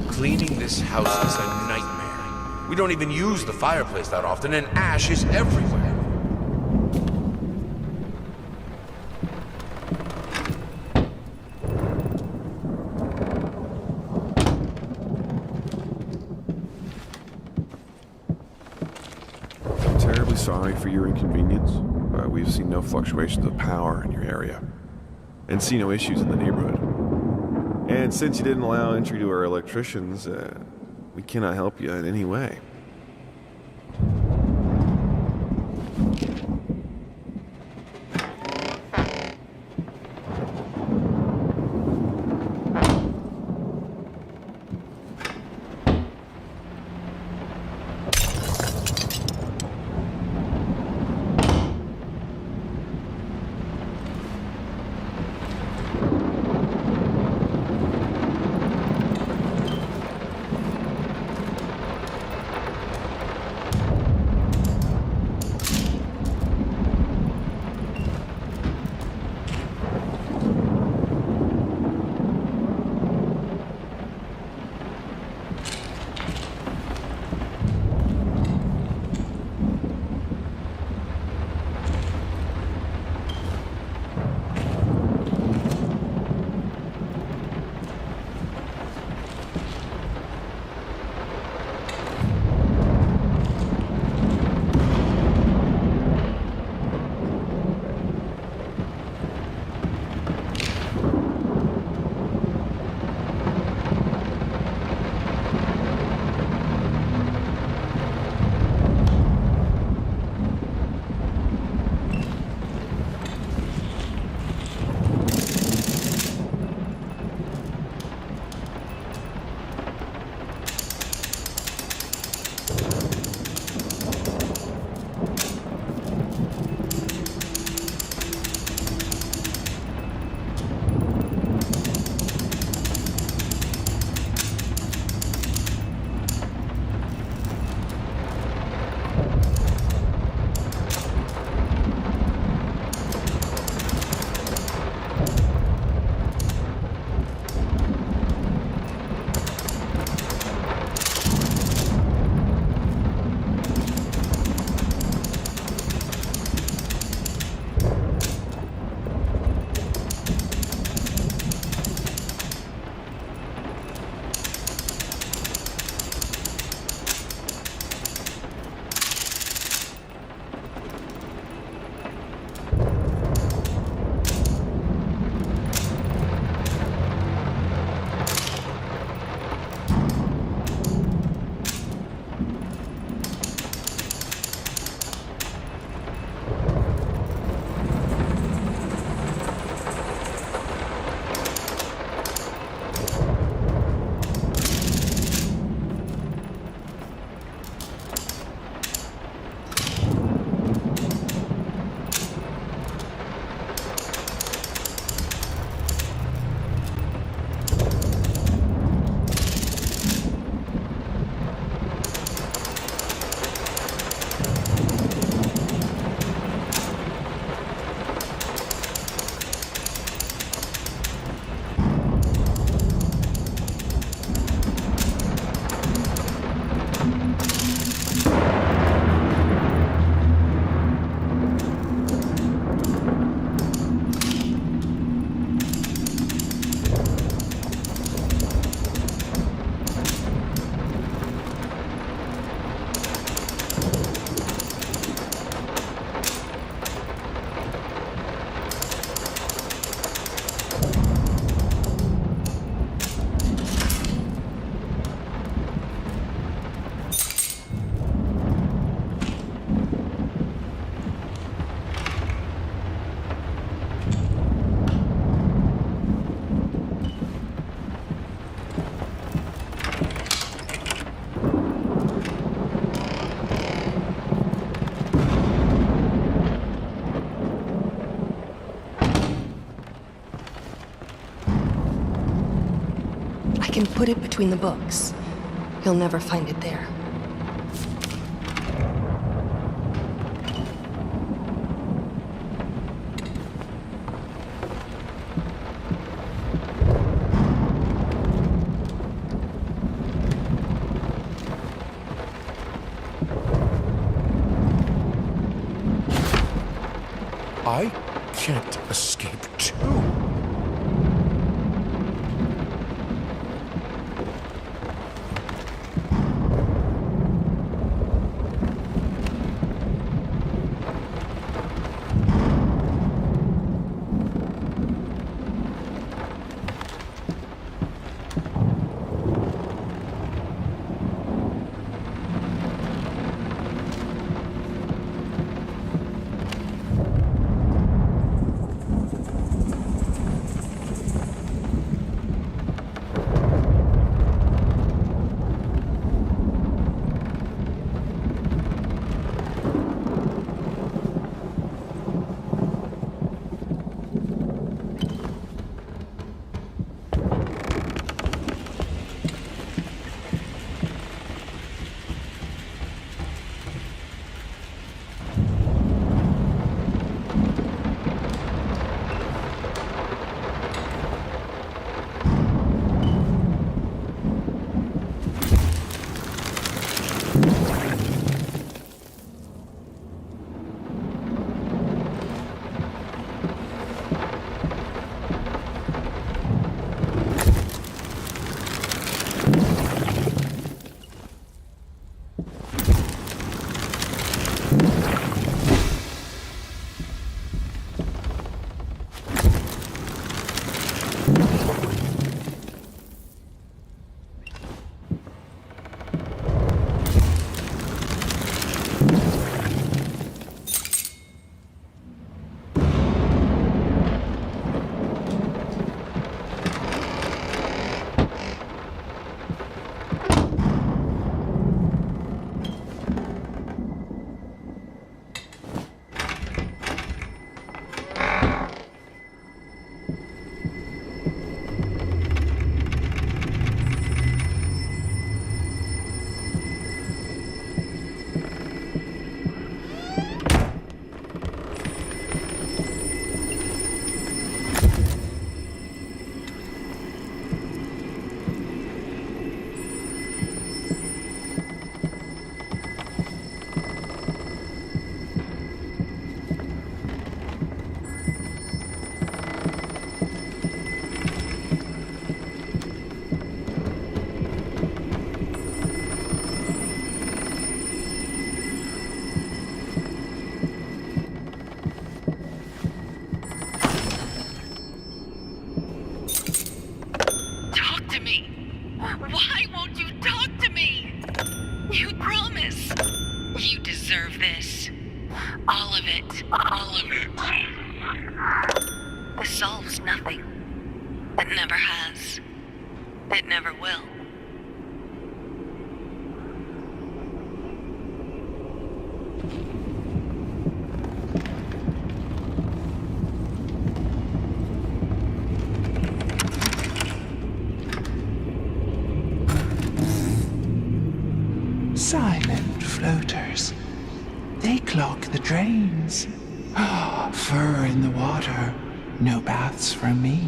Cleaning this house is a nightmare. We don't even use the fireplace that often, and ash is everywhere. I'm terribly sorry for your inconvenience. We've seen no fluctuations of power in your area, and see no issues in the neighborhood. And since you didn't allow entry to our electricians, we cannot help you in any way. can put it between the books. You'll never find it there. I can't escape too. Silent floaters. They clog the drains. Fur in the water. No baths from me.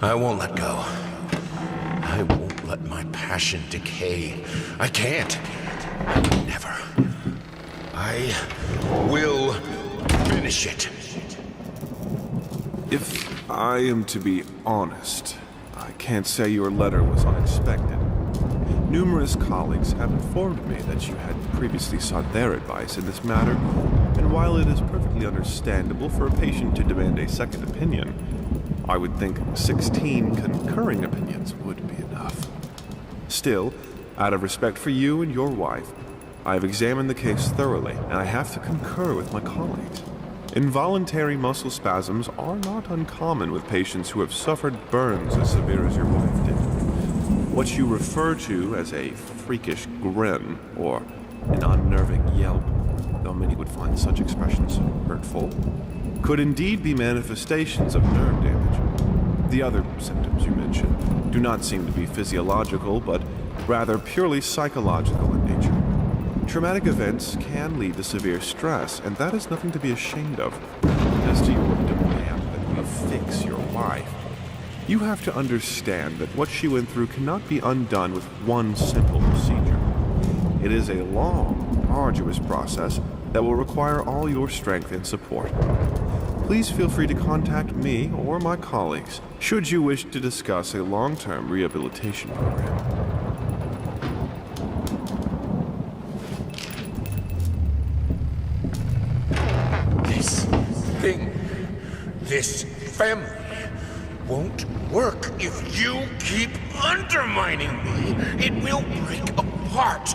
I won't let go. I won't let my passion decay. I can't. Never. I will finish it. If I am to be honest, I can't say your letter was unexpected. Numerous colleagues have informed me that you had previously sought their advice in this matter, and while it is perfectly understandable for a patient to demand a second opinion, I would think 16 concurring opinions would be enough. Still, out of respect for you and your wife, I have examined the case thoroughly, and I have to concur with my colleagues. Involuntary muscle spasms are not uncommon with patients who have suffered burns as severe as your wife did. What you refer to as a freakish grin or an unnerving yelp, though many would find such expressions hurtful, could indeed be manifestations of nerve damage. The other symptoms you mentioned do not seem to be physiological, but rather purely psychological in nature. Traumatic events can lead to severe stress, and that is nothing to be ashamed of. As to your demand that we fix your wife, you have to understand that what she went through cannot be undone with one simple procedure. It is a long, arduous process that will require all your strength and support. Please feel free to contact me or my colleagues should you wish to discuss a long-term rehabilitation program. This thing, this family, won't work if you keep undermining me. It will break apart.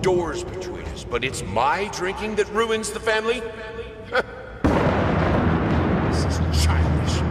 Doors between us, but it's my drinking that ruins the family? This is childish.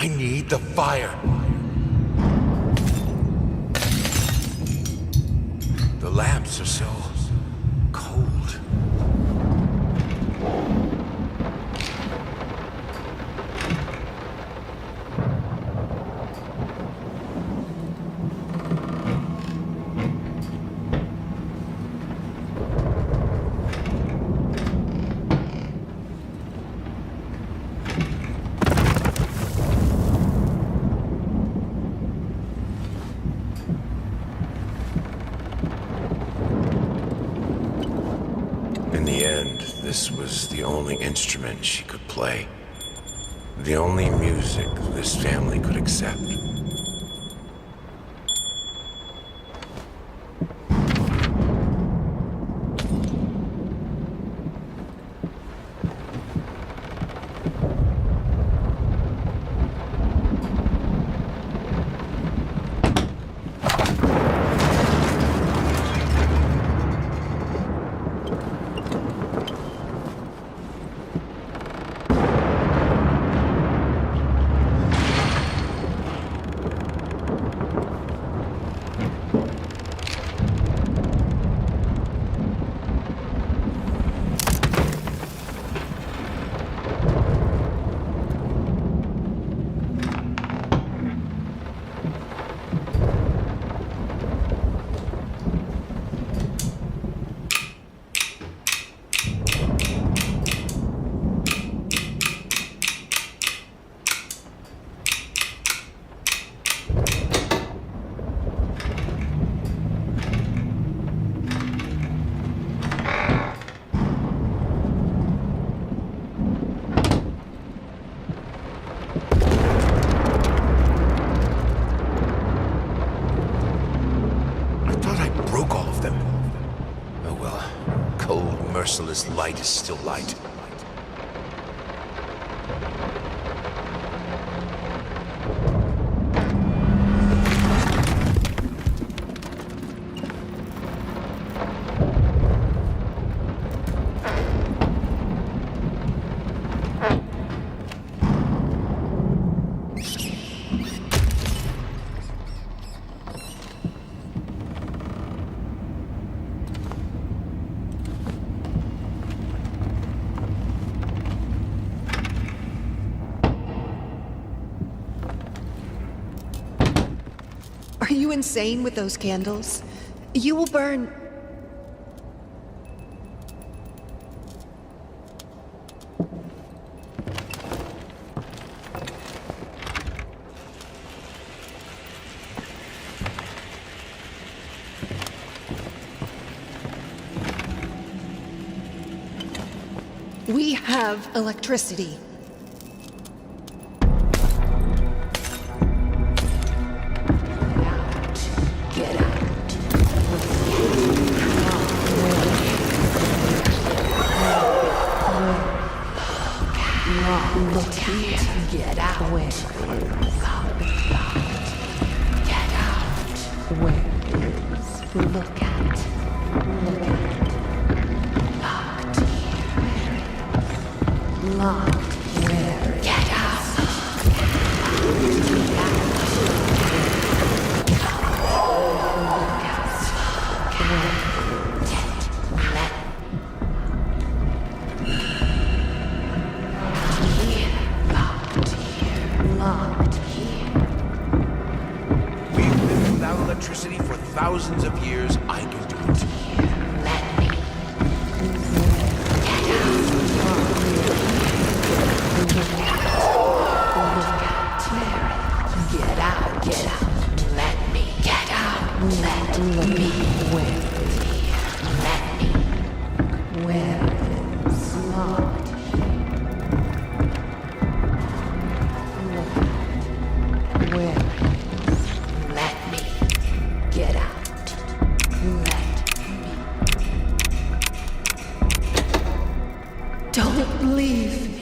I need the fire. The lamps are so cold. this was the only instrument she could play. The only music this family could accept. Merciless light is still light. Are you insane with those candles? You will burn... We have electricity. Get out. Where? Get out. Where is? Look at. Locked here. Locked. Where? Get out. Get out. Look at. Where? Get. Let. Locked here. We've lived without electricity for thousands of years. I can do it. Let me. Get out. Look at Mary. Get out. Get out. Let me. Get out. Let me. Where? Let me. Where is locked? Where is? Let me. Get out. Let me. Don't leave me.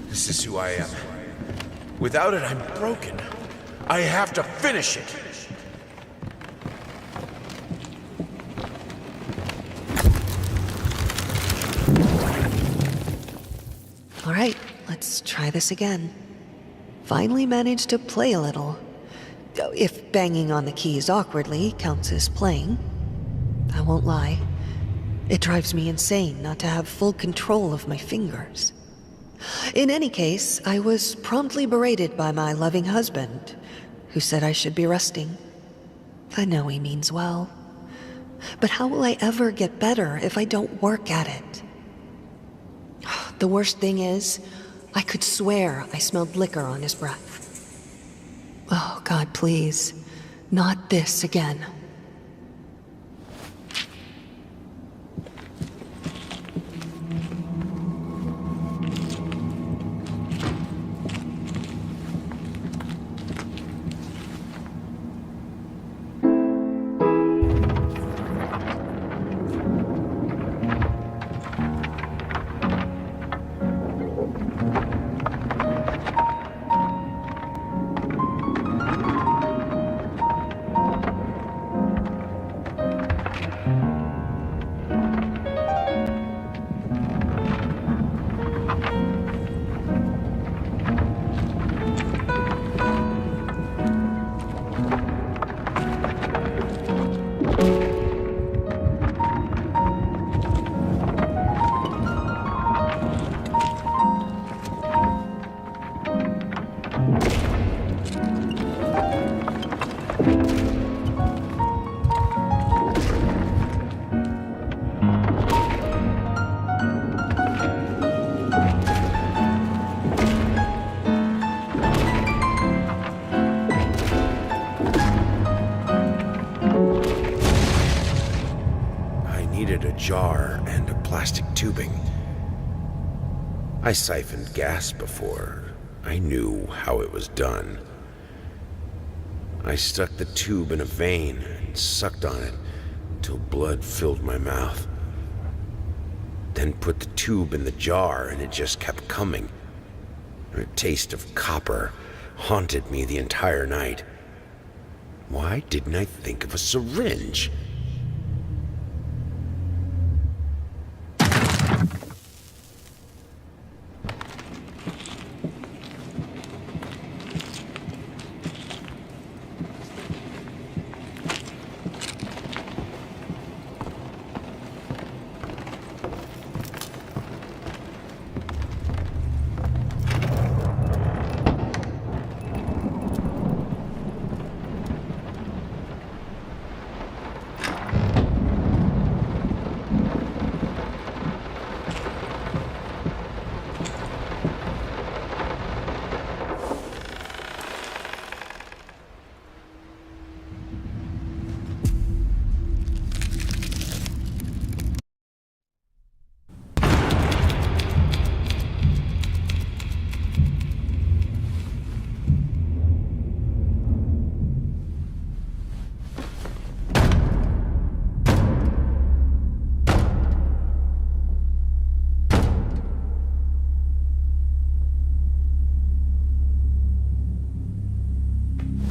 This is who I am. Without it, I'm broken. I have to finish it. All right, let's try this again. Finally managed to play a little. If banging on the keys awkwardly counts as playing. I won't lie. It drives me insane not to have full control of my fingers. In any case, I was promptly berated by my loving husband, who said I should be resting. I know he means well. But how will I ever get better if I don't work at it? The worst thing is, I could swear I smelled liquor on his breath. God, please. Not this again. Jar and a plastic tubing. I siphoned gas before. I knew how it was done. I stuck the tube in a vein and sucked on it until blood filled my mouth. Then put the tube in the jar and it just kept coming. A taste of copper haunted me the entire night. Why didn't I think of a syringe?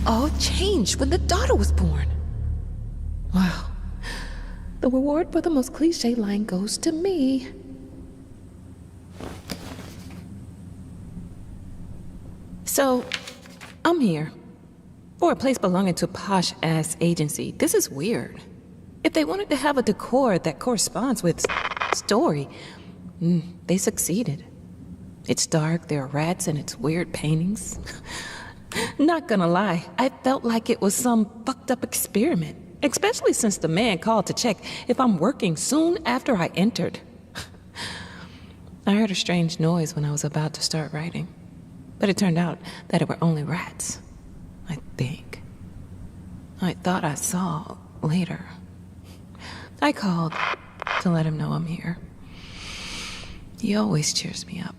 All changed when the daughter was born. Wow. The reward for the most cliche line goes to me. So, I'm here. For a place belonging to a posh-ass agency, this is weird. If they wanted to have a decor that corresponds with story, they succeeded. It's dark, there are rats, and it's weird paintings. Not gonna lie, I felt like it was some fucked up experiment, especially since the man called to check if I'm working soon after I entered. I heard a strange noise when I was about to start writing, but it turned out that it were only rats, I think. I thought I saw later. I called to let him know I'm here. He always cheers me up.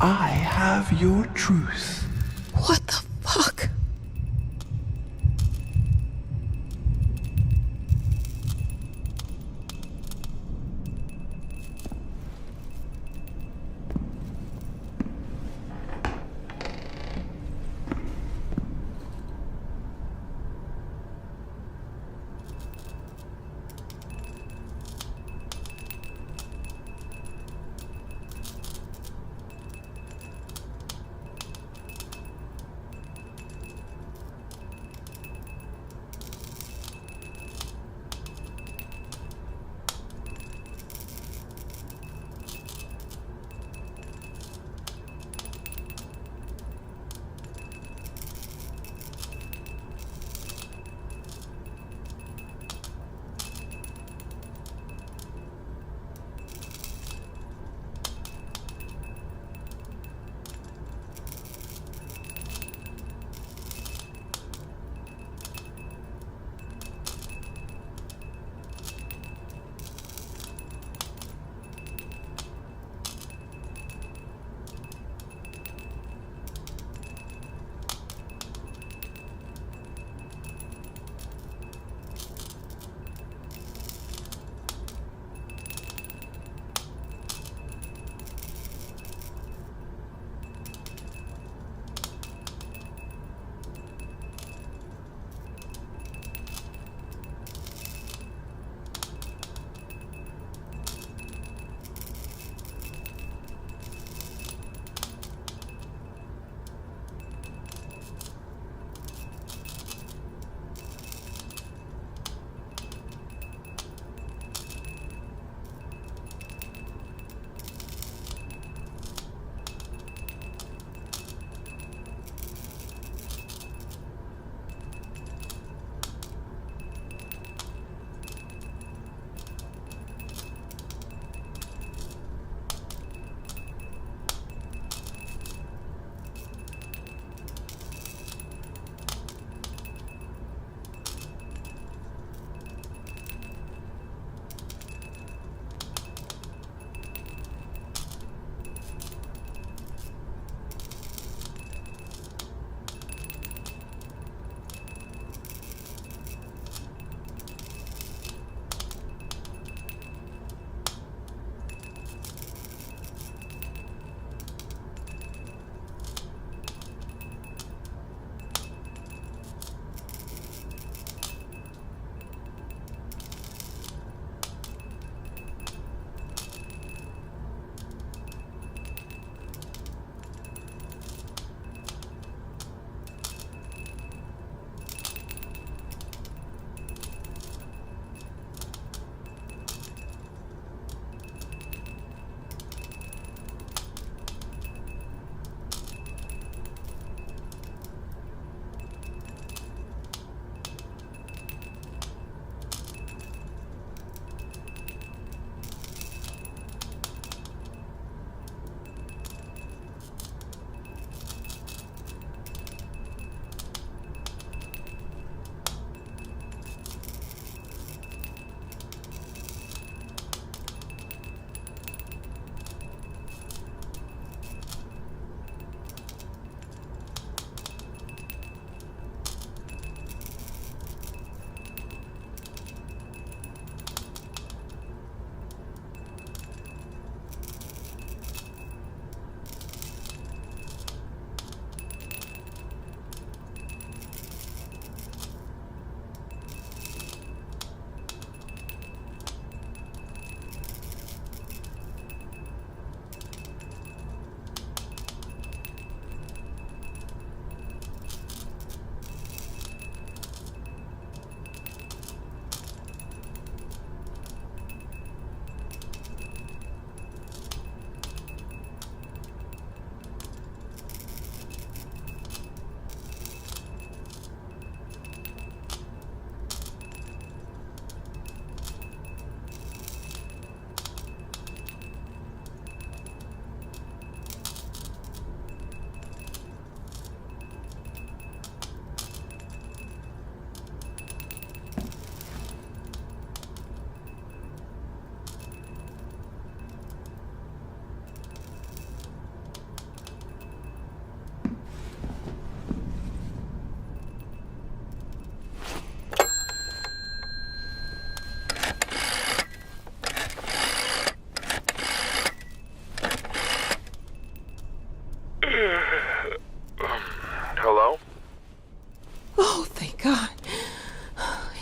I have your truth. What the fuck?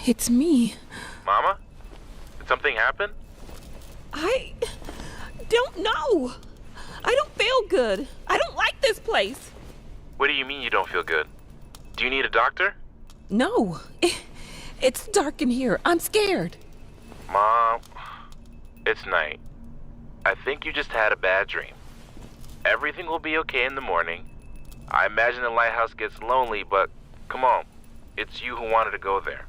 It's me. Mama? Did something happen? I don't know. I don't feel good. I don't like this place. What do you mean you don't feel good? Do you need a doctor? No. It's dark in here. I'm scared. Mom, it's night. I think you just had a bad dream. Everything will be okay in the morning. I imagine the lighthouse gets lonely, but come on. It's you who wanted to go there.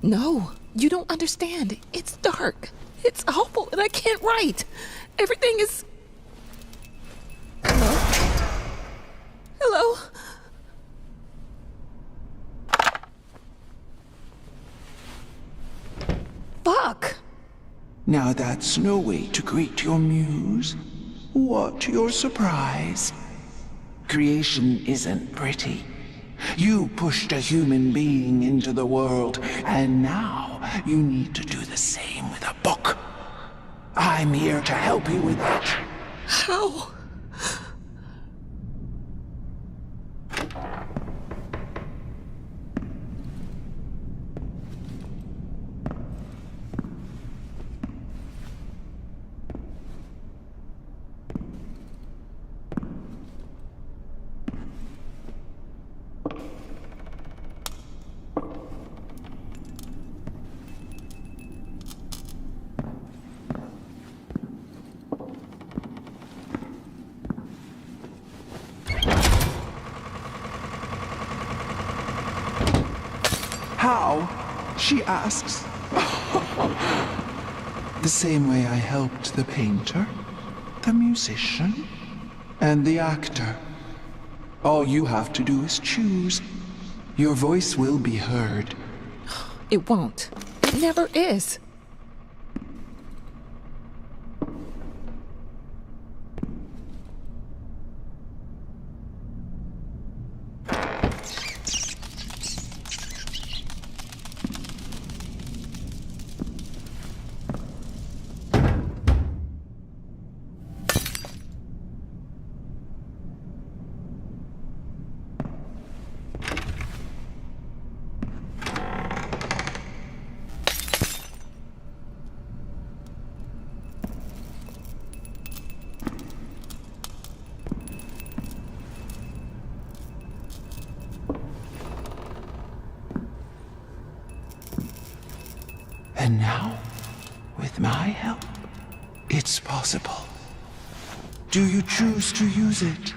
No, you don't understand. It's dark. It's awful, and I can't write. Everything is... Hello? Hello? Fuck! Now that's no way to greet your muse. What your surprise? Creation isn't pretty. You pushed a human being into the world, and now you need to do the same with a book. I'm here to help you with that. How? How? She asks. The same way I helped the painter, the musician, and the actor. All you have to do is choose. Your voice will be heard. It won't. It never is. And now, with my help, it's possible. Do you choose to use it?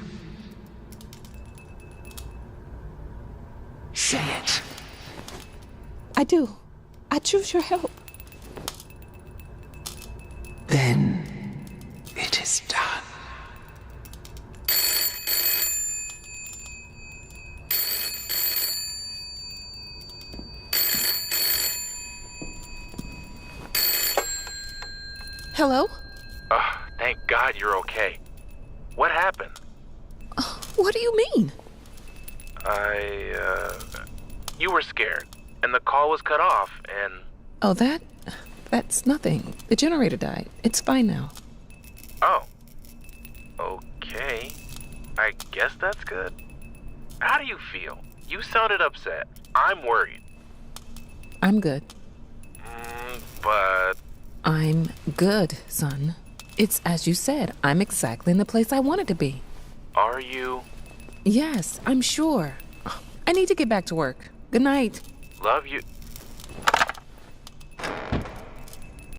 Say it. I do. I choose your help. Then it is done. Hello? Thank God you're okay. What happened? What do you mean? You were scared, and the call was cut off, and... Oh, that's nothing. The generator died. It's fine now. Oh. Okay. I guess that's good. How do you feel? You sounded upset. I'm worried. I'm good. But... I'm good, son. It's as you said. I'm exactly in the place I wanted to be. Are you? Yes, I'm sure. I need to get back to work. Good night. Love you.